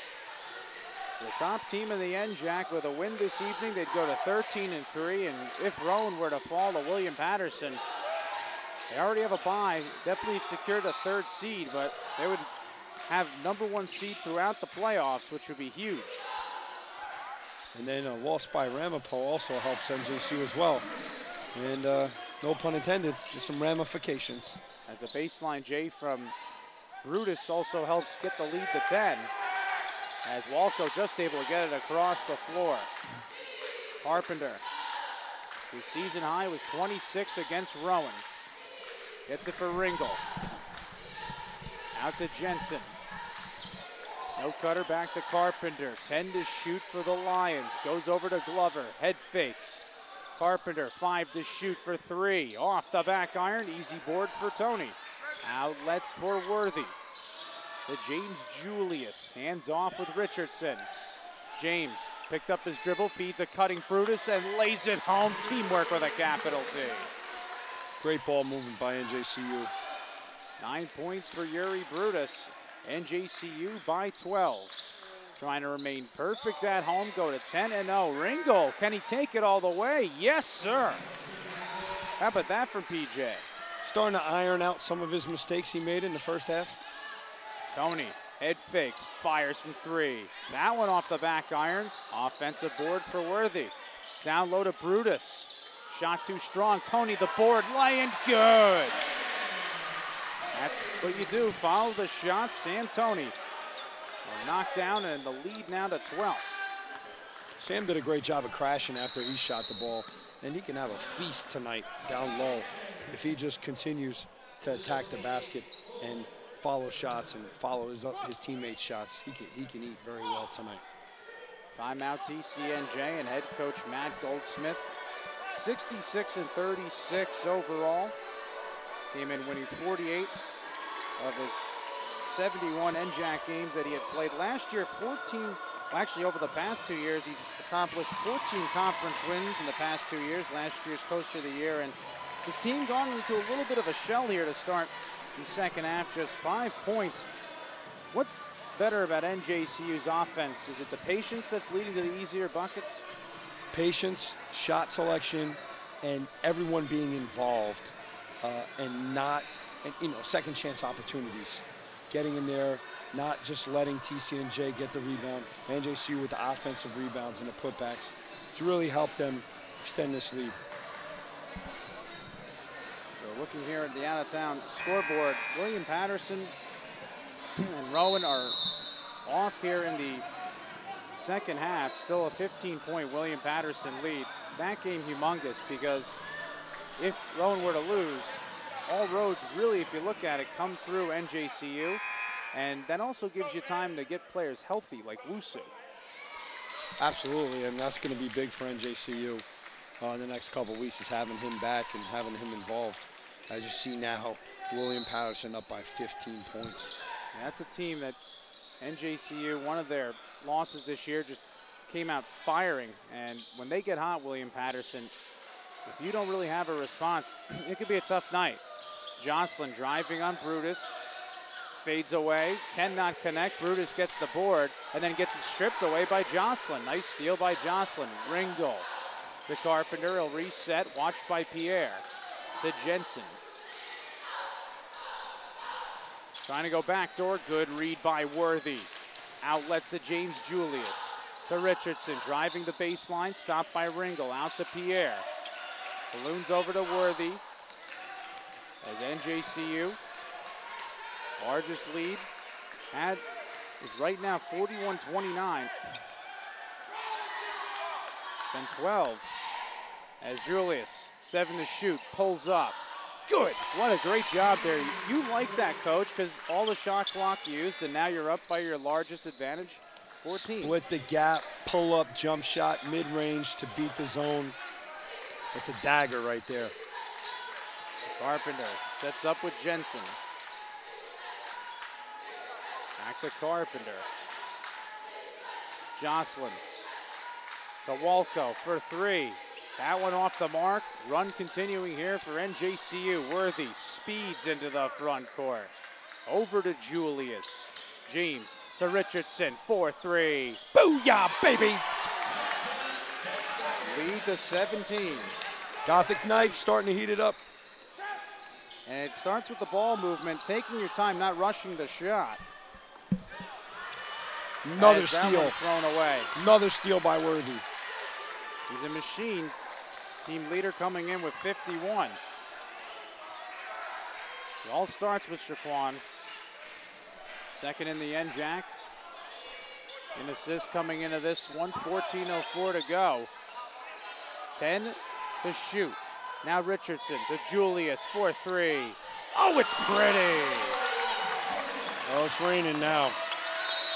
The top team in the NJAC with a win this evening, they'd go to 13-3, and if Rowan were to fall to William Patterson, they already have a bye. Definitely secured a 3rd seed, but they would have #1 seed throughout the playoffs, which would be huge. And then a loss by Ramapo also helps NJCU as well. And no pun intended, there's some ramifications. As a baseline J from Brutus also helps get the lead to 10. As Walco just able to get it across the floor. Carpenter, his season high was 26 against Rowan. Gets it for Ringel. Out to Jensen. No cutter, back to Carpenter. 10 to shoot for the Lions. Goes over to Glover. Head fakes. Carpenter, 5 to shoot for 3. Off the back iron. Easy board for Tony. Outlets for Worthy. To James Julius. Hands off with Richardson. James picked up his dribble, feeds a cutting Brutus, and lays it home. Teamwork with a capital T. Great ball movement by NJCU. 9 points for Yuri Brutus. NJCU by 12. trying to remain perfect at home, go to 10-0. Ringgold, can he take it all the way? Yes, sir. How about that from PJ? Starting to iron out some of his mistakes he made in the first half. Tony, head fakes, fires from 3. That one off the back iron. Offensive board for Worthy. Down low to Brutus. Shot too strong. Tony, the board, laying good. That's what you do. Follow the shot. Sam Tony knocked down, and the lead now to 12. Sam did a great job of crashing after he shot the ball, and he can have a feast tonight down low if he just continues to attack the basket and follow shots and follow his teammates' shots. He can eat very well tonight. Timeout TCNJ and head coach Matt Goldsmith. 66-36 overall. Came in winning 48 of his 71 NJAC games that he had played. Last year, 14, well, actually over the past 2 years, he's accomplished 14 conference wins in the past 2 years. Last year's Coach of the Year, and his team gone into a little bit of a shell here to start the second half, just 5 points. What's better about NJCU's offense? Is it the patience that's leading to the easier buckets? Patience, shot selection, and everyone being involved, second chance opportunities. Getting in there, not just letting TCNJ get the rebound. NJCU with the offensive rebounds and the putbacks. It's really helped them extend this lead. So looking here at the out-of-town scoreboard, William Patterson and Rowan are off here in the second half. Still a 15-point William Patterson lead. That game humongous, because if Rowan were to lose, all roads really, if you look at it, come through NJCU. And that also gives you time to get players healthy, like Wusu. Absolutely, and that's going to be big for NJCU in the next couple of weeks, is having him back and having him involved. As you see now, William Patterson up by 15 points. Yeah, that's a team that NJCU, one of their losses this year, just came out firing. And when they get hot, William Patterson, if you don't really have a response, it could be a tough night. Jocelyn driving on Brutus. Fades away, cannot connect. Brutus gets the board and then gets it stripped away by Jocelyn. Nice steal by Jocelyn. Ringgold to Carpenter. He'll reset, watched by Pierre. To Jensen. Trying to go backdoor. Good read by Worthy. Outlets to James Julius. To Richardson. Driving the baseline. Stopped by Ringgold. Out to Pierre. Balloons over to Worthy. As NJCU. Largest lead is right now 41-29. Then 12 as Julius, 7 to shoot, pulls up. Good. What a great job there. You like that, Coach, because all the shot clock used, and now you're up by your largest advantage, 14. Split the gap, pull up, jump shot, mid-range to beat the zone. That's a dagger right there. Carpenter sets up with Jensen. Back to Carpenter. Jocelyn to Walco for 3. That one off the mark. Run continuing here for NJCU. Worthy speeds into the front court. Over to Julius. James to Richardson. 4-3. Booyah, baby! Lead to 17. Gothic Knights starting to heat it up. And it starts with the ball movement, taking your time, not rushing the shot. Another steal. Thrown away. Another steal by Worthy. He's a machine. Team leader coming in with 51. It all starts with Shaquan. Second in the NJAC. An assist coming into this one. 14:04 to go. 10 to shoot. Now Richardson to Julius. 4-3. Oh, it's pretty. Oh, it's raining now.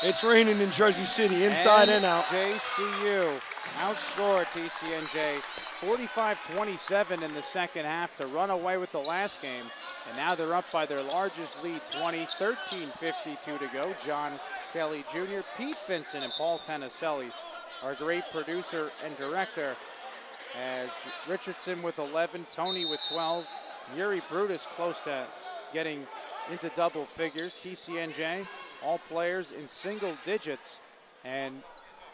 It's raining in Jersey City, inside and out. NJCU outscored TCNJ 45-27 in the second half to run away with the last game. And now they're up by their largest lead, 20, 13:52 to go. John Kelly Jr., Pete Vincent, and Paul Tannucilli, our great producer and director. As Richardson with 11, Tony with 12, Yuri Brutus close to getting into double figures. TCNJ, all players in single digits And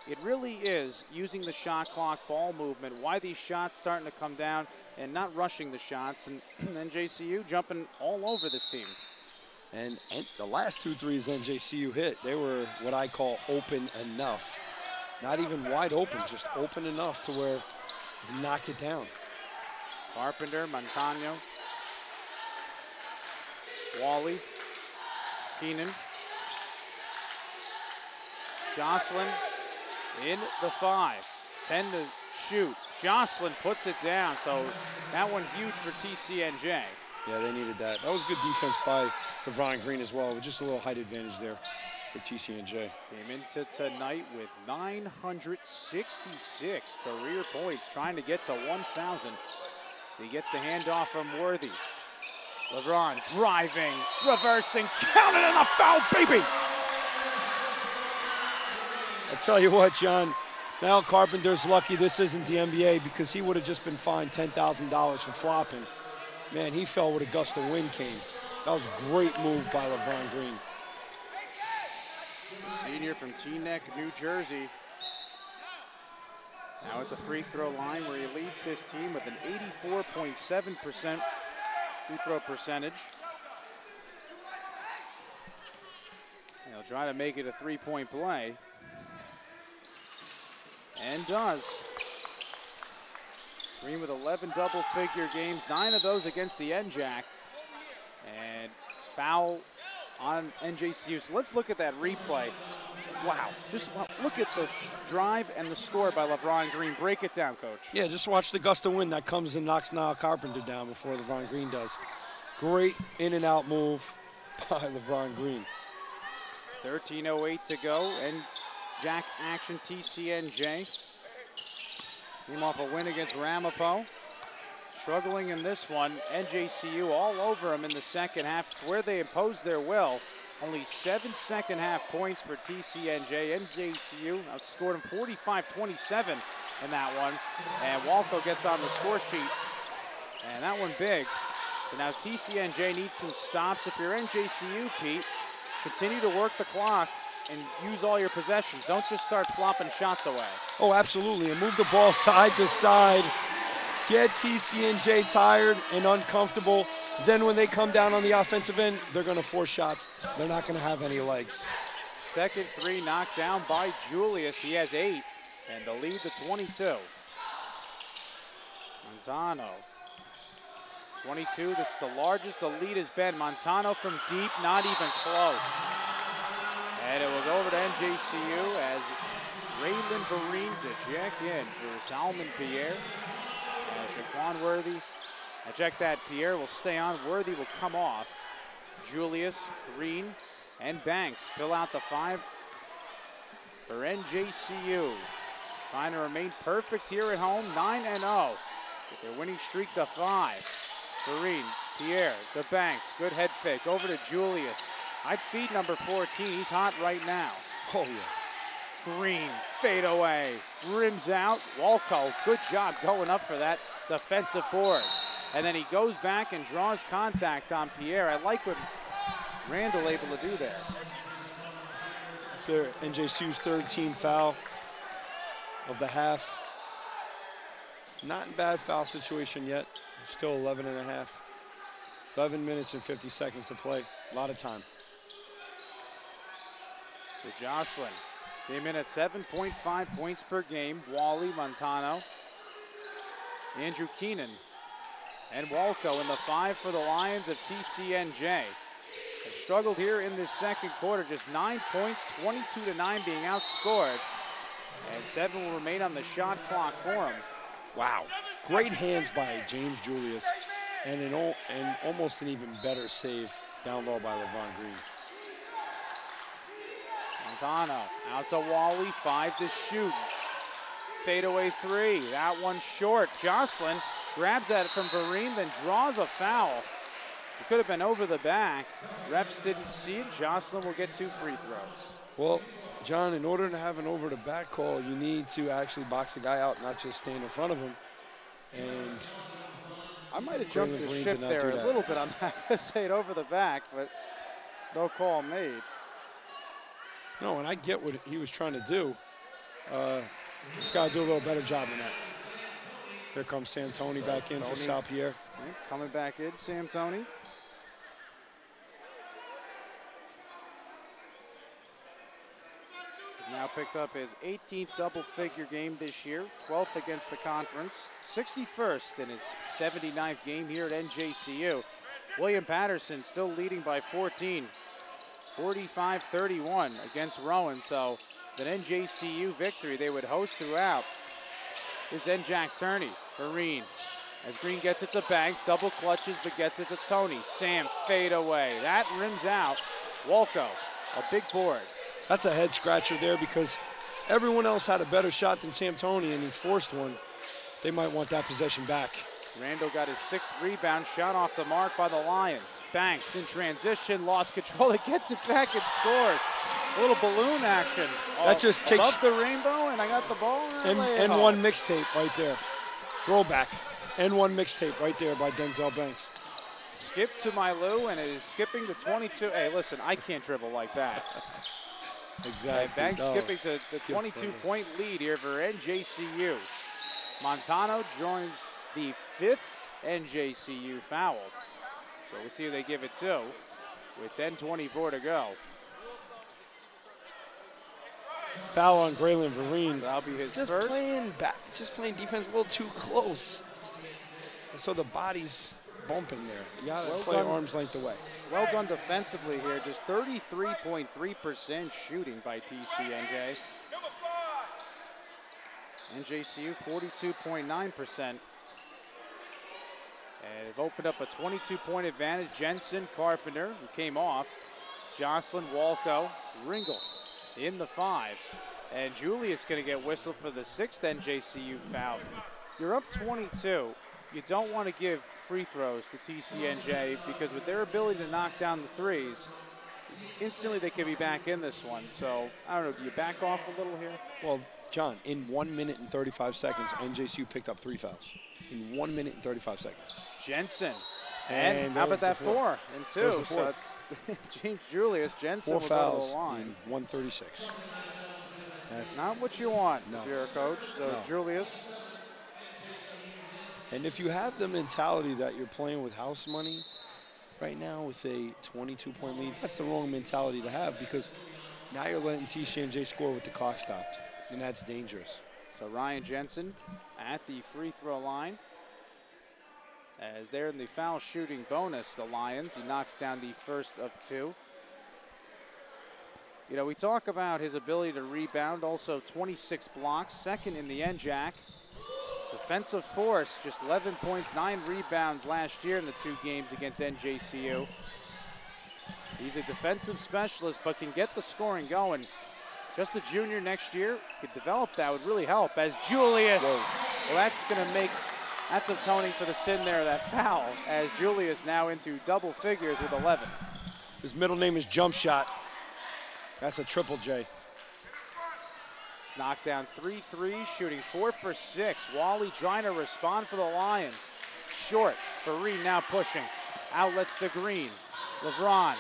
it really is using the shot clock, ball movement, why these shots starting to come down and not rushing the shots. And NJCU jumping all over this team. And the last 2 threes NJCU hit, they were what I call open enough. Not even wide open, just open enough to where you knock it down. Carpenter, Montano, Wally, Keenan, Jocelyn in the 5, 10 to shoot. Jocelyn puts it down, so that one huge for TCNJ. Yeah, they needed that. That was good defense by LeBron Green as well, with just a little height advantage there for TCNJ. Came into tonight with 966 career points, trying to get to 1,000. So he gets the handoff from Worthy. LeBron driving, reversing, counted in a foul, baby! I tell you what, John, now Carpenter's lucky this isn't the NBA, because he would have just been fined $10,000 for flopping. Man, he fell with a gust of wind came. That was a great move by LeBron Green. The senior from Teaneck, New Jersey. Now at the free throw line, where he leads this team with an 84.7% free throw percentage. He'll try to make it a three-point play. And does. Green with 11 double-figure games, 9 of those against the NJAC. And foul on NJCU. So let's look at that replay. Wow, just look at the drive and the score by LeBron Green. Break it down, Coach. Yeah, just watch the gust of wind that comes and knocks Niall Carpenter down before LeBron Green does. Great in and out move by LeBron Green. 13:08 to go, and Jack action TCNJ. Came off a win against Ramapo. Struggling in this one, NJCU all over him in the second half. It's where they imposed their will. Only 7 second half points for TCNJ. NJCU outscored him 45-27 in that one. And Walco gets on the score sheet. And that one big. So now TCNJ needs some stops. If you're NJCU, Pete, continue to work the clock and use all your possessions. Don't just start flopping shots away. Oh, absolutely. And move the ball side to side. Get TCNJ tired and uncomfortable. Then when they come down on the offensive end, they're going to force shots. They're not going to have any legs. Second three knocked down by Julius. He has 8, and the lead to 22. Montano. 22, this is the largest the lead has been. Montano from deep, not even close. And it will go over to NJCU as Raylan Vereen to check in for Salmon Pierre. And Shaquan Worthy. I check that. Pierre will stay on. Worthy will come off. Julius, Green, and Banks fill out the 5 for NJCU. Trying to remain perfect here at home, 9-0. With their winning streak to 5. Vereen, Pierre, the Banks, good head fake. Over to Julius. I'd feed number 14. He's hot right now. Oh, yeah. Green, fade away, rims out. Walco, good job going up for that defensive board. And then he goes back and draws contact on Pierre. I like what Randall able to do there. It's NJCU's 3rd team foul of the half. Not in bad foul situation yet. Still 11 and a half. 11 minutes and 50 seconds to play. A lot of time. So Jocelyn came in at 7.5 points per game. Wally, Montano, Andrew Keenan, and Walco in the 5 for the Lions of TCNJ. They struggled here in this second quarter. Just 9 points, 22-9 being outscored. And 7 will remain on the shot clock for them. Wow. Great hands by James Julius. And almost an even better save down low by LeBron Green. Montano out to Wally, 5 to shoot. Fadeaway 3, that one short. Jocelyn grabs that from Vereen, then draws a foul. It could have been over the back. Refs didn't see it. Jocelyn will get 2 free throws. Well, John, in order to have an over the back call, you need to actually box the guy out, not just stand in front of him. And I might have jumped the ship there a little bit. I'm not going to say it over the back, but no call made. No, and I get what he was trying to do. He's got to do a little better job than that. Here comes Sam Toney back in for Salpierre. Right, coming back in, Sam Toney. Now picked up his 18th double-figure game this year, 12th against the conference, 61st in his 79th game here at NJCU. William Patterson still leading by 14, 45-31 against Rowan. So an NJCU victory they would host throughout. Is then Jack Turney for Green. As Green gets it to Banks, double clutches but gets it to Toney. Sam fade away. That rims out. Walco, a big board. That's a head scratcher there because everyone else had a better shot than Sam Toney and he forced one. They might want that possession back. Randall got his 6th rebound, shot off the mark by the Lions. Banks in transition, lost control, it gets it back and scores. A little balloon action. That just takes above the rainbow, and I got the ball. And one mixtape right there. Throwback. And one mixtape right there by Denzel Banks. Skip to Mylou, and it is skipping to 22. Hey, listen, I can't dribble like that. Exactly. Banks skipping to the 22-point lead here for NJCU. Montano joins the 5th NJCU foul. So we'll see who they give it to with 10:24 to go. Foul on Graylin Vereen. So that'll be his just first. Just playing defense a little too close. And so the body's bumping there. You gotta play arm's length away. Well done defensively here. Just 33.3% shooting by TCNJ. NJCU 42.9%. And they've opened up a 22-point advantage. Jensen, Carpenter, who came off. Jocelyn, Walco, Ringel in the 5. And Julius going to get whistled for the 6th NJCU foul. You're up 22. You don't want to give free throws to TCNJ because with their ability to knock down the threes, instantly they could be back in this one. So, I don't know, do you back off a little here? Well, John, in 1 minute and 35 seconds, NJCU picked up 3 fouls. In 1 minute and 35 seconds. Jensen. And how about that 4 and 2? So that's James Julius. Jensen 4 will fouls go to the line. in 136. That's not what you want no. if you're a coach. So no. Julius. And if you have the mentality that you're playing with house money right now with a 22-point lead, that's the wrong mentality to have because now you're letting TCNJ score with the clock stopped, and that's dangerous. So Ryan Jensen at the free throw line. As they're in the foul shooting bonus, the Lions. He knocks down the first of 2. You know, we talk about his ability to rebound, also 26 blocks, 2nd in the NJAC. Defensive force, just 11 points, 9 rebounds last year in the 2 games against NJCU. He's a defensive specialist, but can get the scoring going. Just a junior next year, could develop that, would really help. As Julius, well, that's going to make, that's atoning for the sin there, that foul, as Julius now into double figures with 11. His middle name is Jump Shot. That's a triple J. Knocked down 3 threes, shooting 4 for 6. Wally trying to respond for the Lions. Short, Vereen now pushing. Outlets to Green. LeBron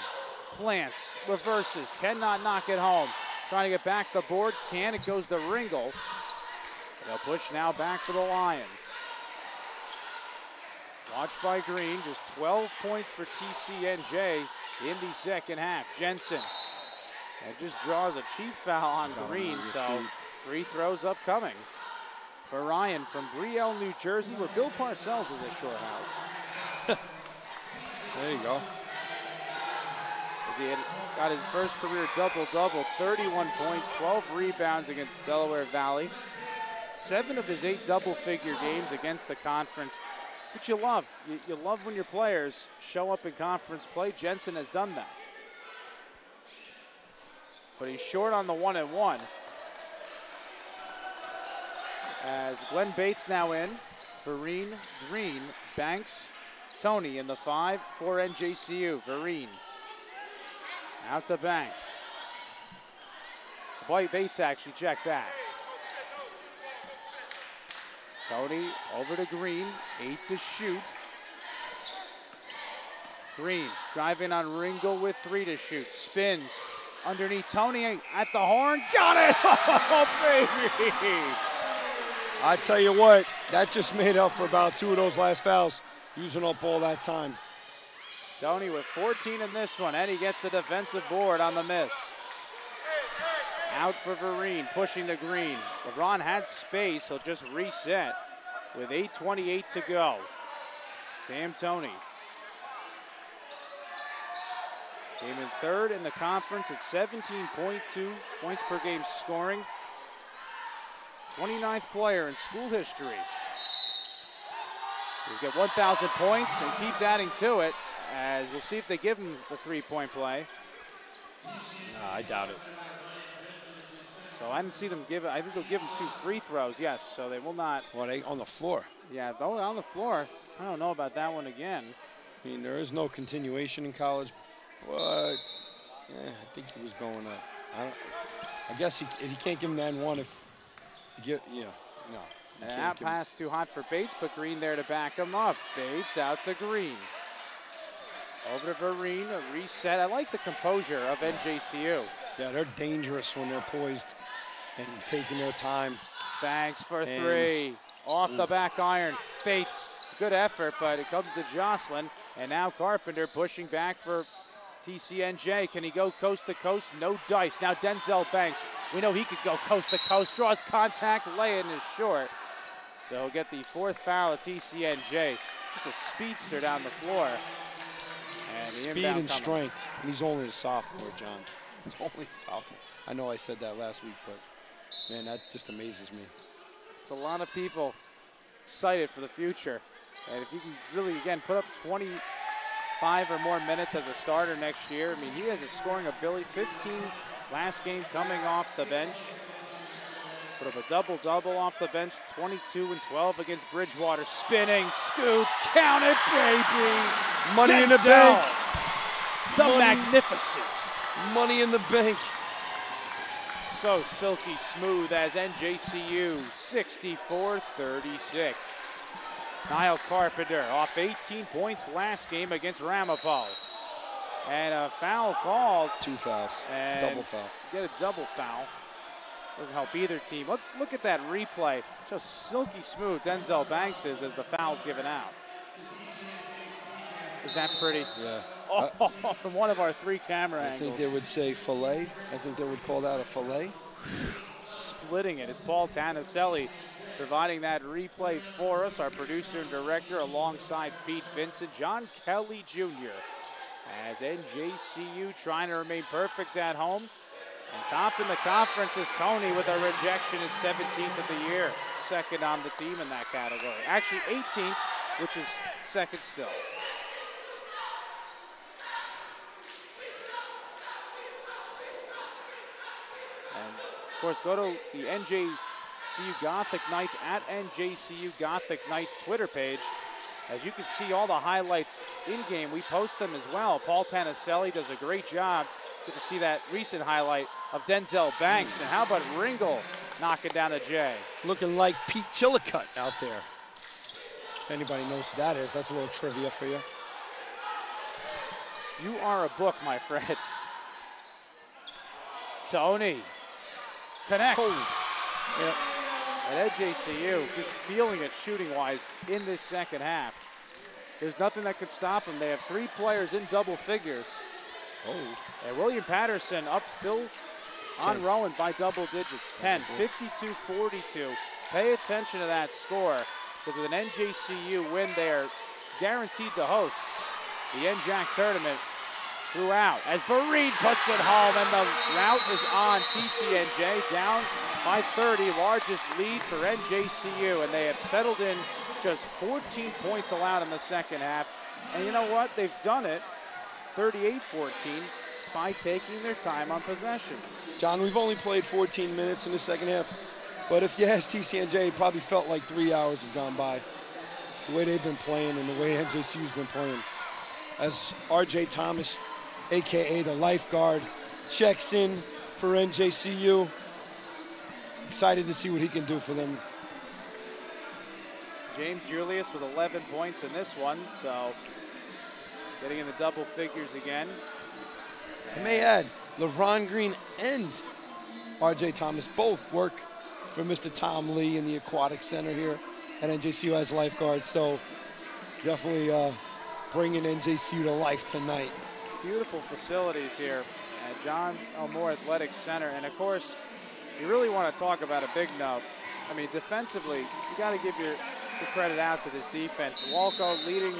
plants, reverses, cannot knock it home. Trying to get back the board, can, it goes to Ringel. They'll push now back for the Lions. Watched by Green, just 12 points for TCNJ in the second half. Jensen, and just draws a cheap foul on Green, so free throws upcoming for Ryan from Brielle, New Jersey, where Bill Parcells is at Shore House. There you go. As he had got his first career double-double, 31 points, 12 rebounds against Delaware Valley. 7 of his 8 double-figure games against the conference, which you love. You love when your players show up in conference play. Jensen has done that. But he's short on the 1-and-1. As Glenn Bates now in, Vereen, Green, Banks, Toney in the 5 for NJCU. Vereen out to Banks. Boy, Bates actually checked that. Toney over to Green, 8 to shoot. Green driving on Ringel with 3 to shoot. Spins, Underneath Tony at the horn. Got it! Oh, baby! I tell you what, that just made up for about 2 of those last fouls, using up all that time. Tony with 14 in this one, and he gets the defensive board on the miss. Out for Vereen, pushing the green. LeBron had space, he'll just reset with 8:28 to go. Sam Toney. Came in third in the conference at 17.2 points per game scoring. 29th player in school history. He's got 1,000 points and keeps adding to it, as we'll see if they give him the three-point play. Nah, I doubt it. So I didn't see them give it. I think they'll give him 2 free throws, yes, so they will not. Well, they on the floor. Yeah, on the floor. I don't know about that one again. I mean, there is no continuation in college. What? Yeah, I think he was going up. I guess he can't give him that one if you no. And that pass too hot for Bates, but Green there to back him up. Bates out to Green. Over to Vereen, a reset. I like the composure of NJCU. Yeah, they're dangerous when they're poised and taking their time. Banks for 3. Off the back iron. Bates, good effort, but it comes to Jocelyn. And now Carpenter pushing back for TCNJ. Can he go coast to coast? No dice. Now Denzel Banks. We know he could go coast to coast. Draws contact. Lay-in is short. So he'll get the 4th foul at TCNJ. Just a speedster down the floor. And the speed and strength. And he's only a sophomore, John. He's only a sophomore. I know I said that last week, but man, that just amazes me. It's a lot of people excited for the future. And if you can really, again, put up 25 or more minutes as a starter next year, I mean, he has a scoring ability. 15 last game coming off the bench. Put up a double-double off the bench, 22 and 12 against Bridgewater. Spinning, scoop, count it, baby! Money in the bank. The magnificent. Money in the bank. So silky smooth as NJCU, 64-36. Niall Carpenter off 18 points last game against Ramapo. And a foul called. 2 fouls, double foul. Get a double foul. Doesn't help either team. Let's look at that replay. Just silky smooth Denzel Banks is as the foul's given out. Is that pretty? Yeah. Oh, from one of our 3 camera angles. I think they would say fillet. I think they would call that a fillet. Splitting it is Paul Tannucilli providing that replay for us. Our producer and director alongside Pete Vincent, John Kelly Jr. As NJCU trying to remain perfect at home. And top in the conference is Tony with a rejection, his 17th of the year. Second on the team in that category. Actually 18th, which is second still. And of course, go to the NJCU Gothic Knights at NJCU Gothic Knights Twitter page. As you can see all the highlights in-game, we post them as well. Paul Tannucilli does a great job. Good to see that recent highlight of Denzel Banks. And how about Ringel knocking down a J? Looking like Pete Chillicott out there. If anybody knows who that is, that's a little trivia for you. You are a book, my friend. Tony connects. Yep. And NJCU just feeling it shooting-wise in this second half. There's nothing that could stop them. They have 3 players in double figures. Oh. And William Patterson up still on Rowan by double digits. 10, 52-42. Pay attention to that score, because with an NJCU win, they are guaranteed to host the NJAC tournament throughout. As Vereen puts it home, and the route is on. TCNJ down by 30, largest lead for NJCU, and they have settled in just 14 points allowed in the second half. And you know what? They've done it 38-14 by taking their time on possessions. John, we've only played 14 minutes in the second half, but if you ask TCNJ, it probably felt like 3 hours have gone by. The way they've been playing and the way NJCU's been playing. As RJ Thomas, AKA the lifeguard, checks in for NJCU. Excited to see what he can do for them. James Julius with 11 points in this one, so getting in the double figures again. I may add, LeVron Green and R.J. Thomas both work for Mr. Tom Lee in the Aquatic Center here at NJCU as lifeguards. So definitely bringing NJCU to life tonight. Beautiful facilities here at John Elmore Athletic Center. And of course, you really want to talk about a big note. I mean, defensively, you got to give your credit out to this defense. Walco leading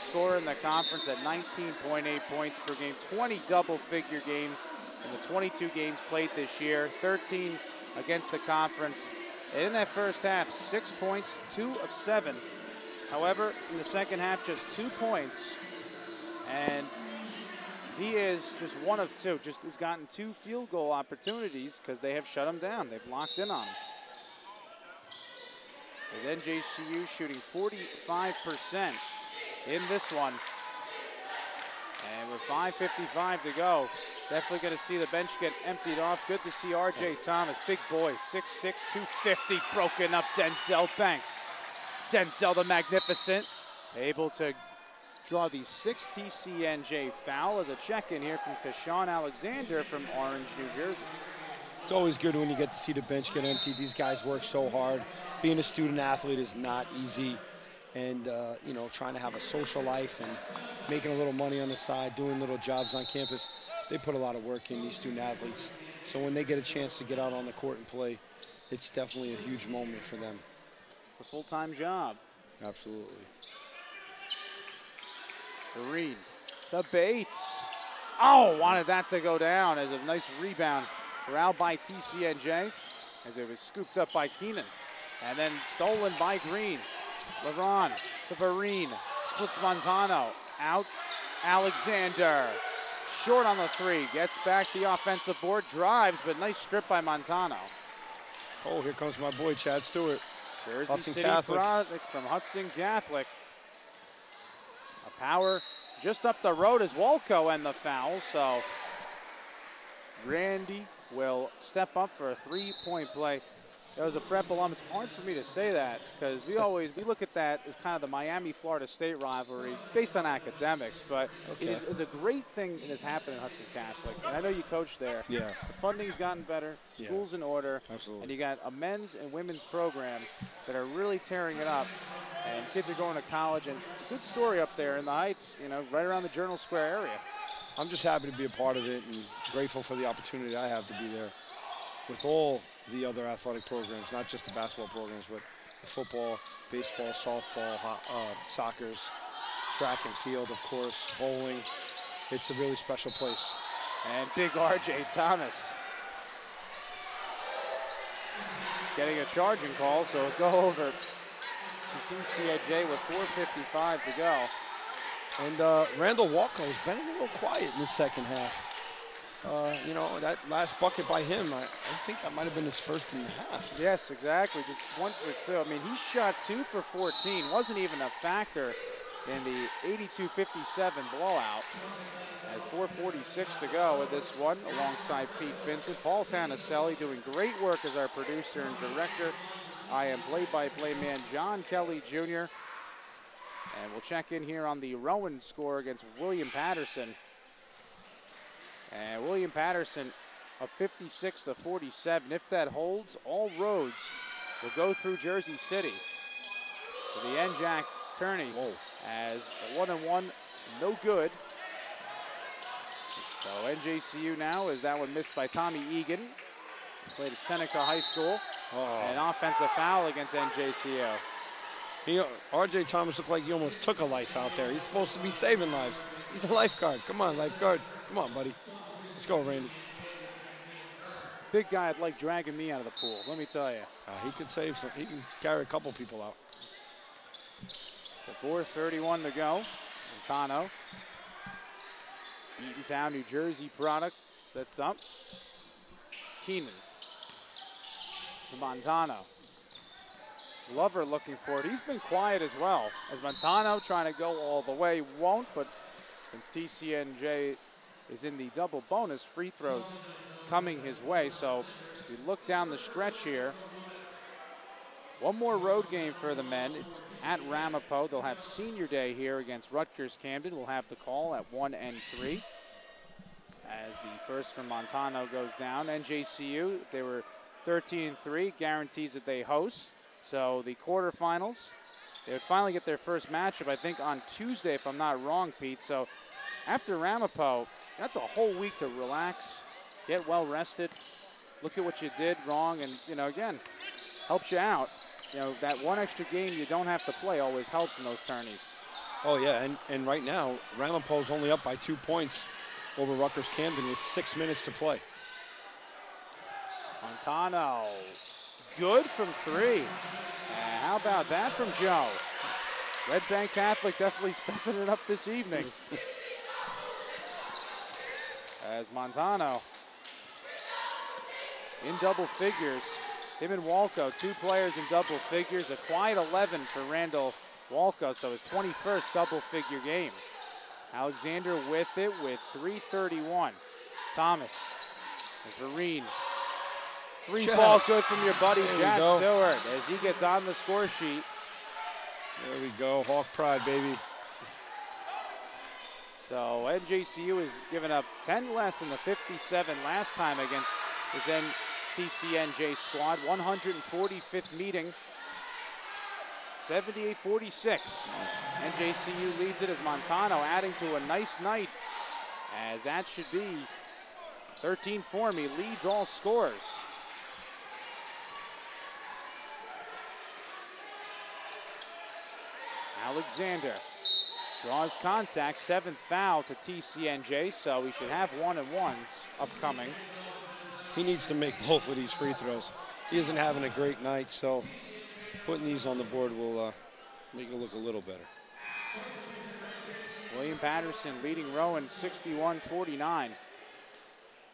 scorer in the conference at 19.8 points per game, 20 double-figure games in the 22 games played this year, 13 against the conference. And in that first half, 6 points, 2 of 7. However, in the second half, just 2 points. And he is just 1 of 2. Just has gotten 2 field goal opportunities because they have shut him down. They've locked in on him. With NJCU shooting 45% in this one. And with 5:55 to go, definitely going to see the bench get emptied off. Good to see R.J. Thomas, big boy, 6'6", 250, broken up Denzel Banks. Denzel the Magnificent, able to draw the 6th TCNJ foul as a check-in here from Kashawn Alexander from Orange, New Jersey. It's always good when you get to see the bench get emptied. These guys work so hard. Being a student athlete is not easy. And, you know, trying to have a social life and making a little money on the side, doing little jobs on campus, they put a lot of work in, these student athletes. So when they get a chance to get out on the court and play, it's definitely a huge moment for them. It's a full-time job. Absolutely. Green, the Bates. Oh, wanted that to go down as a nice rebound. Corralled by TCNJ as it was scooped up by Keenan. And then stolen by Green. LeBron to Vereen, splits Montano, out, Alexander. Short on the 3, gets back the offensive board, drives, but nice strip by Montano. Oh, here comes my boy, Chad Stewart. Jersey Hudson City Catholic. product from Hudson Catholic. A power just up the road as Walco and the foul, so Randy will step up for a 3-point play. That was a prep alum. It's hard for me to say that because we look at that as kind of the Miami-Florida State rivalry based on academics, but it is a great thing that has happened in Hudson Catholic. And I know you coached there. Yeah. The funding's gotten better, school's in order. Absolutely. And you got a men's and women's program that are really tearing it up. And kids are going to college, and good story up there in the Heights, you know, right around the Journal Square area. I'm just happy to be a part of it and grateful for the opportunity I have to be there with all the other athletic programs, not just the basketball programs, but the football, baseball, softball, soccer, track and field, of course, bowling. It's a really special place. And big R.J. Thomas getting a charging call, so it'll go over to TCNJ with 4:55 to go. And Randall Walco has been a little quiet in the second half. You know, that last bucket by him, I think that might have been his first in the half. Yes, exactly. Just 1 for 2. I mean, he shot 2 for 14. Wasn't even a factor in the 82-57 blowout. As 4:46 to go with this one, alongside Pete Vincent. Paul Tannucilli doing great work as our producer and director. I am play-by-play man John Kelly Jr. And we'll check in here on the Rowan score against William Patterson. And William Patterson up 56-47. If that holds, all roads will go through Jersey City. For the NJAC tourney, as a 1-1, no good. So NJCU now is that one missed by Tommy Egan. Played at Seneca High School. An offensive foul against NJCU. R.J. Thomas looked like he almost took a life out there. He's supposed to be saving lives. He's a lifeguard. Come on, lifeguard. Come on, buddy. Let's go, Randy. Big guy would like dragging me out of the pool, let me tell you. He could save some. He can carry a couple people out. So 4:31 to go. Montano. Eatontown, New Jersey product. Sets up. Keenan. To Montano. Glover looking for it. He's been quiet as well. As Montano trying to go all the way. Won't, but since TCNJ is in the double bonus, free throws coming his way. So we look down the stretch here. One more road game for the men. It's at Ramapo. They'll have senior day here against Rutgers Camden. We'll have the call at 1 and 3. as the first from Montano goes down. NJCU, they were 13-3, guarantees that they host. So the quarterfinals, they would finally get their first matchup, I think, on Tuesday, if I'm not wrong, Pete. So after Ramapo, that's a whole week to relax, get well rested, look at what you did wrong, and, you know, again, helps you out. You know, that one extra game you don't have to play always helps in those tourneys. Oh, yeah, and right now, Ramapo's only up by 2 points over Rutgers Camden with 6 minutes to play. Montano, good from 3. And how about that from Joe? Red Bank Catholic definitely stepping it up this evening. As Montano in double figures. Him and Walco, 2 players in double figures. A quiet 11 for Randall Walco, so his 21st double-figure game. Alexander with it with 3:31. Thomas, Vereen. 3-ball good from your buddy Jack Stewart as he gets on the score sheet. There we go, Hawk Pride, baby. So NJCU has given up 10 less than the 57 last time against his TCNJ squad. 145th meeting. 78-46. NJCU leads it as Montano adding to a nice night, as that should be 13 for me. Leads all scores. Alexander draws contact, 7th foul to TCNJ, so we should have 1-and-1s upcoming. He needs to make both of these free throws. He isn't having a great night, so putting these on the board will make it look a little better. William Patterson leading Rowan 61-49.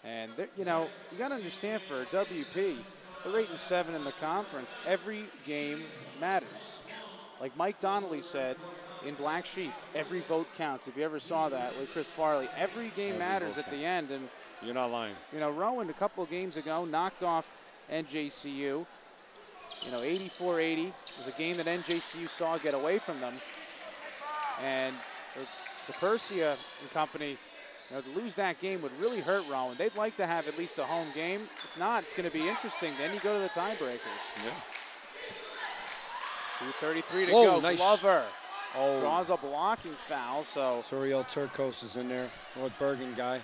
And, you know, you got to understand for WP, they're 8-7 in the conference. Every game matters. Like Mike Donnelly said in Black Sheep, every vote counts. If you ever saw that with Chris Farley, every game matters at the end. And you're not lying. You know, Rowan a couple of games ago knocked off NJCU. You know, 84-80 was a game that NJCU saw get away from them. And the Persia and company, you know, to lose that game would really hurt Rowan. They'd like to have at least a home game. If not, it's going to be interesting. Then you go to the tiebreakers. Yeah. 2:33 to go. Nice. Glover draws a blocking foul. So Suriel Turcos is in there, North Bergen guy.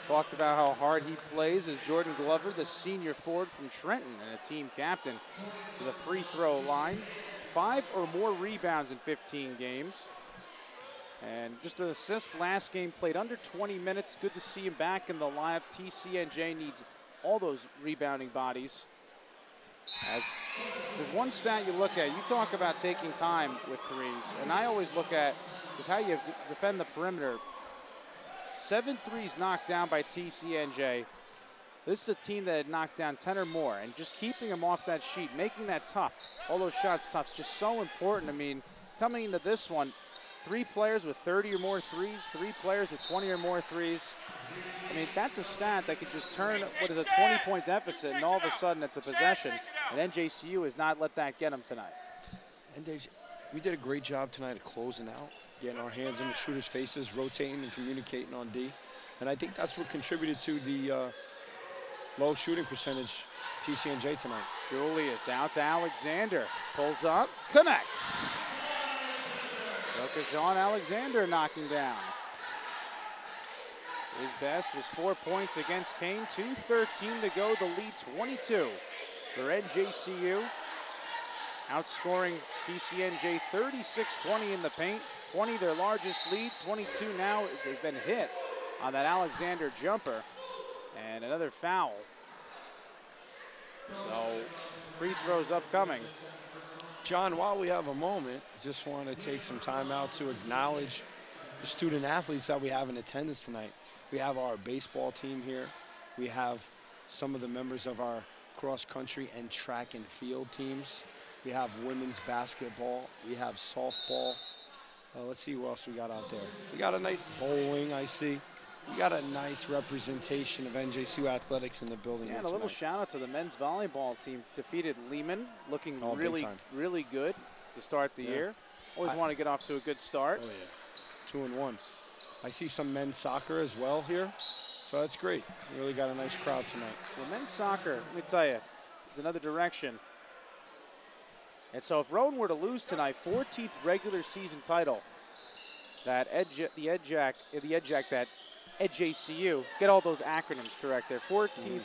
Talked about how hard he plays as Jordan Glover, the senior forward from Trenton and a team captain, to the free throw line. 5 or more rebounds in 15 games. And just an assist last game, played under 20 minutes. Good to see him back in the lineup. TCNJ needs all those rebounding bodies. As there's one stat you look at, you talk about taking time with threes, and I always look at is how you defend the perimeter. 7 threes knocked down by TCNJ. This is a team that had knocked down 10 or more, and just keeping them off that sheet, making that tough, all those shots tough, is just so important. I mean, coming into this one, 3 players with 30 or more threes, 3 players with 20 or more threes. I mean, that's a stat that could just turn what is a 20-point deficit, and all of a sudden it's a possession. And NJCU has not let that get them tonight. And we did a great job tonight of closing out, getting our hands in the shooters' faces, rotating and communicating on D. And I think that's what contributed to the low shooting percentage for TCNJ tonight. Julius out to Alexander. Pulls up, connects. Jean Alexander knocking down. His best was 4 points against Kane. 2:13 to go. The lead 22 for NJCU. Outscoring TCNJ 36-20 in the paint. 20 their largest lead. 22 now as they've been hit on that Alexander jumper. And another foul. So free throws upcoming. John, while we have a moment, just want to take some time out to acknowledge the student athletes that we have in attendance tonight. We have our baseball team here. We have some of the members of our cross country and track and field teams. We have women's basketball. We have softball. Let's see who else we got out there. We got a nice bowling, I see. We got a nice representation of NJCU athletics in the building. Yeah, and a little shout out to the men's volleyball team. Defeated Lehman, looking really good to start the year. Always want to get off to a good start. Oh, yeah. 2-1. I see some men's soccer as well here, so that's great. We really got a nice crowd tonight. Well, men's soccer, let me tell you, is another direction. And so if Rowan were to lose tonight, 14th regular season title, that the EdJCU, get all those acronyms correct there. 14th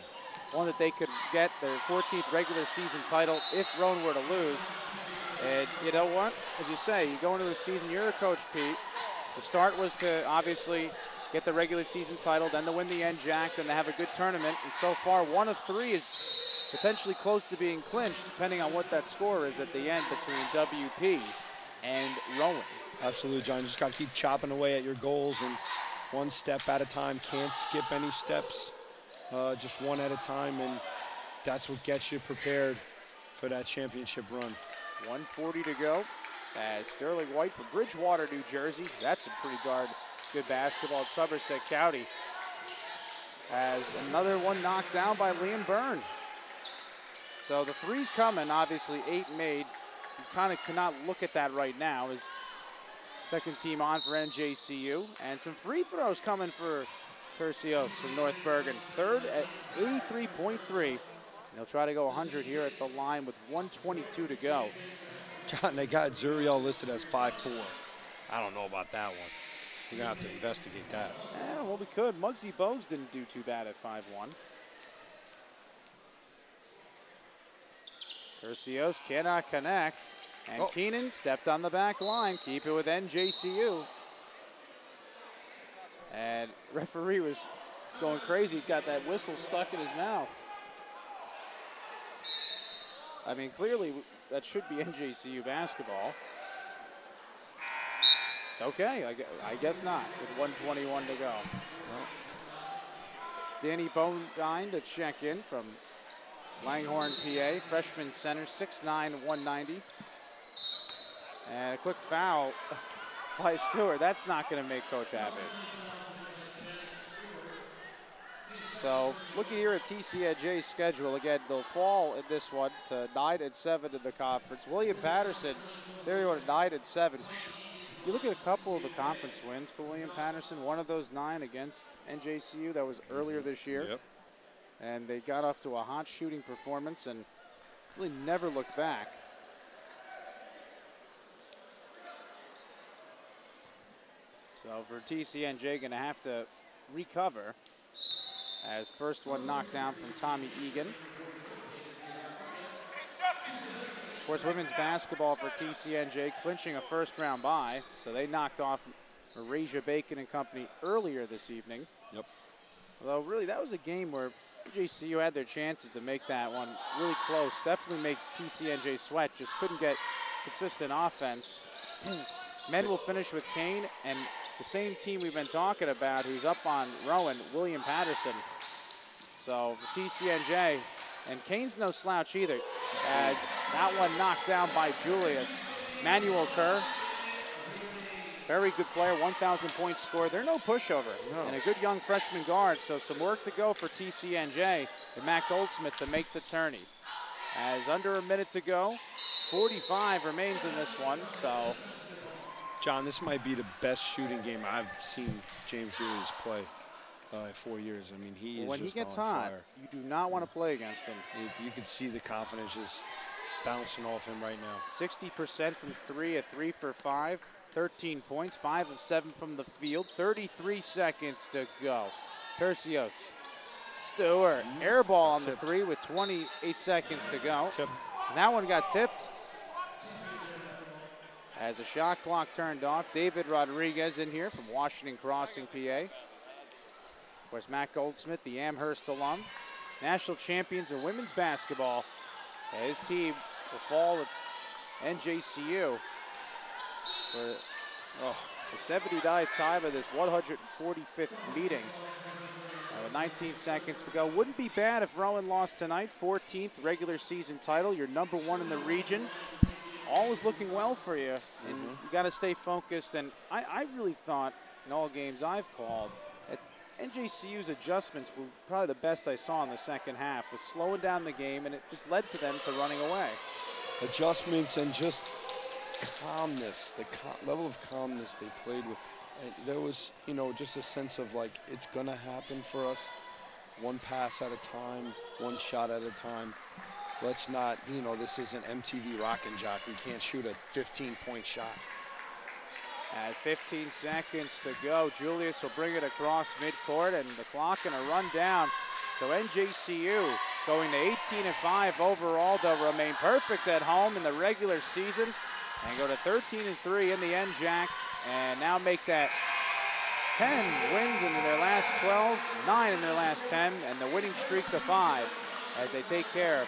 one that they could get, their 14th regular season title if Rowan were to lose. And you know what? As you say, you go into the season, you're a coach, Pete. The start was to obviously get the regular season title, then to win the NJAC, then to have a good tournament. And so far, 1 of 3 is potentially close to being clinched, depending on what that score is at the end between WP and Rowan. Absolutely, John. You just got to keep chopping away at your goals, and one step at a time. Can't skip any steps, just one at a time, and that's what gets you prepared for that championship run. 1:40 to go as Sterling White from Bridgewater, New Jersey. That's some pretty darn good basketball at Somerset County. As another one knocked down by Liam Byrne. So the three's coming, obviously 8 made. You kind of cannot look at that right now as second team on for NJCU. And some free throws coming for Tercios from North Bergen. Third at 83.3. They'll try to go 100 here at the line with 1:22 to go. John, they got Zuriel listed as 5'4". I don't know about that one. We're going to have to investigate that. Yeah, well, we could. Muggsy Bogues didn't do too bad at 5'1". Tercios cannot connect. And Keenan stepped on the back line. Keep it with NJCU. And referee was going crazy. He got that whistle stuck in his mouth. I mean, clearly that should be NJCU basketball. Okay, I guess not with 1:21 to go. Well, Danny Bodine to check in from Langhorne, PA. Freshman center, 6'9", 190. And a quick foul by Stewart. That's not going to make Coach happy. So looking here at TCNJ's schedule, again, they'll fall in this one to 9-7 in the conference. William Patterson, there you are, 9-7. You look at a couple of the conference wins for William Patterson. One of those 9 against NJCU, that was earlier this year. Yep. And they got off to a hot shooting performance and really never looked back. So for TCNJ, going to have to recover as first one knocked down from Tommy Egan. Of course, women's basketball for TCNJ clinching a first-round bye, so they knocked off Marasia Bacon and company earlier this evening. Yep. Although, really, that was a game where JCU had their chances to make that one really close. Definitely make TCNJ sweat, just couldn't get consistent offense. Men will finish with Kane and the same team we've been talking about who's up on Rowan, William Patterson. So for TCNJ, and Kane's no slouch either, as that one knocked down by Julius. Manuel Kerr, very good player, 1,000 points scored. They're no pushover, and a good young freshman guard, so some work to go for TCNJ and Matt Goldsmith to make the tourney. As under a minute to go, 45 remains in this one, so. John, this might be the best shooting game I've seen James Julius play in 4 years. I mean, he is when he just gets on hot, fire. you do not want to play against him. You can see the confidence just bouncing off him right now. 60% from 3 at 3 for 5, 13 points, 5 of 7 from the field, 33 seconds to go. Tercios, Stewart, air ball on the 3 with 28 seconds to go. And that one got tipped. As a shot clock turned off, David Rodriguez in here from Washington Crossing, PA. Of course, Matt Goldsmith, the Amherst alum, national champions in women's basketball. His team will fall at NJCU for the 79th time of this 145th meeting. With 19 seconds to go. Wouldn't be bad if Rowan lost tonight. 14th regular season title. You're number 1 in the region. All is looking well for you, and you got to stay focused. And I really thought in all games I've called that NJCU's adjustments were probably the best I saw in the second half, with slowing down the game, and it just led to them to running away. Adjustments and just calmness, the level of calmness they played with. And there was, you know, just a sense of like, it's going to happen for us. One pass at a time, one shot at a time. Let's not, you know, this isn't MTV Rock and Jock. We can't shoot a 15-point shot. As 15 seconds to go, Julius will bring it across midcourt, and the clock going to run down. So NJCU going to 18-5 overall. They'll remain perfect at home in the regular season and go to 13-3 in the NJAC, and now make that 10 wins in their last 12, 9 in their last 10, and the winning streak to 5 as they take care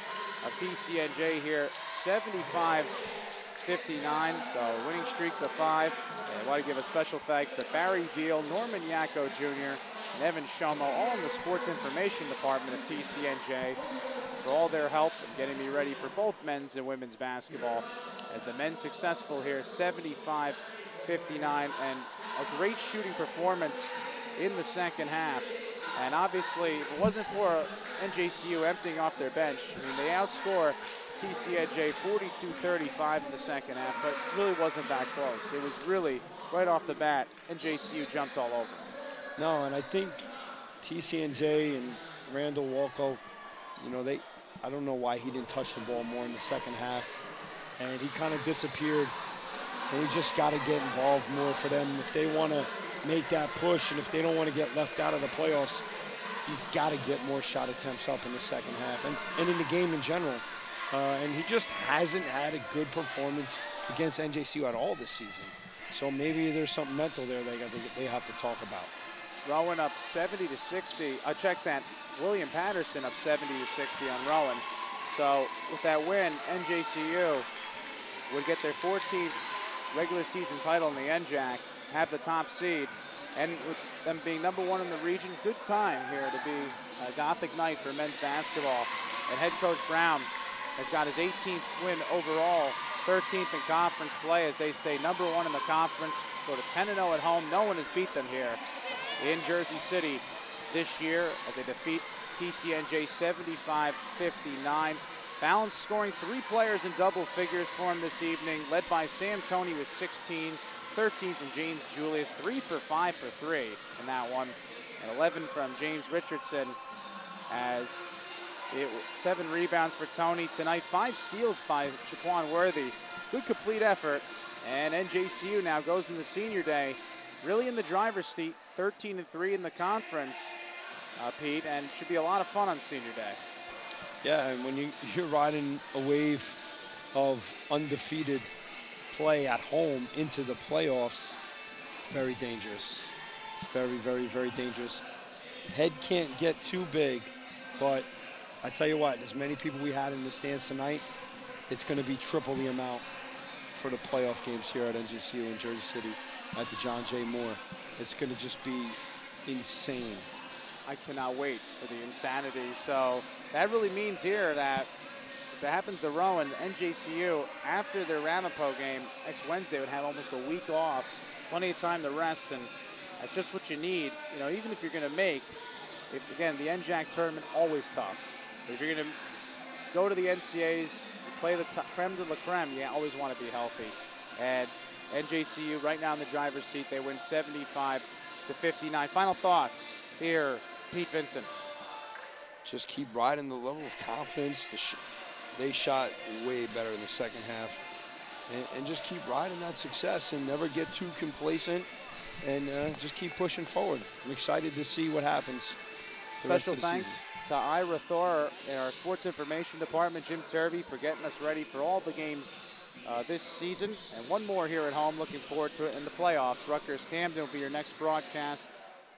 of TCNJ here, 75-59. So winning streak to 5. And I want to give a special thanks to Barry Beal, Norman Yacko Jr., and Evan Shomo, all in the sports information department of TCNJ, for all their help in getting me ready for both men's and women's basketball. As the men's successful here, 75-59, and a great shooting performance in the second half. And obviously, if it wasn't for NJCU emptying off their bench, I mean, they outscore TCNJ 42-35 in the second half, but it really wasn't that close. It was really, right off the bat, NJCU jumped all over. No, and I think TCNJ and Randall Walco, you know, I don't know why he didn't touch the ball more in the second half, and he kind of disappeared. And he just got to get involved more for them. If they want to make that push, and if they don't want to get left out of the playoffs, he's got to get more shot attempts up in the second half, and in the game in general. And he just hasn't had a good performance against NJCU at all this season. So maybe there's something mental there they have to talk about. Rowan up 70-60. I checked that. William Patterson up 70-60 on Rowan. So with that win, NJCU would get their 14th regular season title in the NJAC, have the top seed, and with them being #1 in the region, good time here to be a Gothic night for men's basketball. And head coach Brown has got his 18th win overall, 13th in conference play as they stay #1 in the conference, go to 10-0 at home. No one has beat them here in Jersey City this year as they defeat TCNJ 75-59. Balance scoring 3 players in double figures for him this evening, led by Sam Toney with 16, 13 from James Julius, 3 for 5 for 3 in that one, and 11 from James Richardson, as 7 rebounds for Toney tonight, 5 steals by Jaquan Worthy. Good complete effort, and NJCU now goes into senior day, really in the driver's seat, 13-3 in the conference, Pete, and should be a lot of fun on senior day. Yeah, and when you're riding a wave of undefeated play at home into the playoffs, it's very dangerous. It's very, very, very dangerous. Head can't get too big, but I tell you what, as many people we had in the stands tonight, it's going to be triple the amount for the playoff games here at NJCU in Jersey City at the John J. Moore. It's going to just be insane. I cannot wait for the insanity. So that really means here that if it happens to Rowan, NJCU, after their Ramapo game next Wednesday, would have almost a week off, plenty of time to rest, and that's just what you need. You know, even if you're going to make, again, the NJAC tournament, always tough. If you're going to go to the NCAAs, play the creme de la creme, you always want to be healthy. And NJCU right now in the driver's seat, they win 75-59. Final thoughts here, Pete Vincent. Just keep riding the level of confidence. They shot way better in the second half. And just keep riding that success and never get too complacent, and just keep pushing forward. I'm excited to see what happens. Special thanks to Ira Thor in our sports information department, Jim Turvey, for getting us ready for all the games this season. And one more here at home, looking forward to it in the playoffs. Rutgers-Camden will be your next broadcast.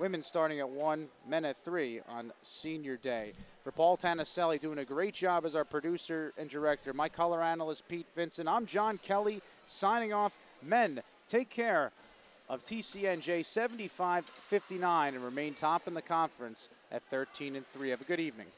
Women starting at 1, men at 3 on senior day. For Paul Tannucilli, doing a great job as our producer and director, my color analyst, Pete Vincent. I'm John Kelly, signing off. Men, take care of TCNJ 75-59 and remain top in the conference at 13-3. Have a good evening.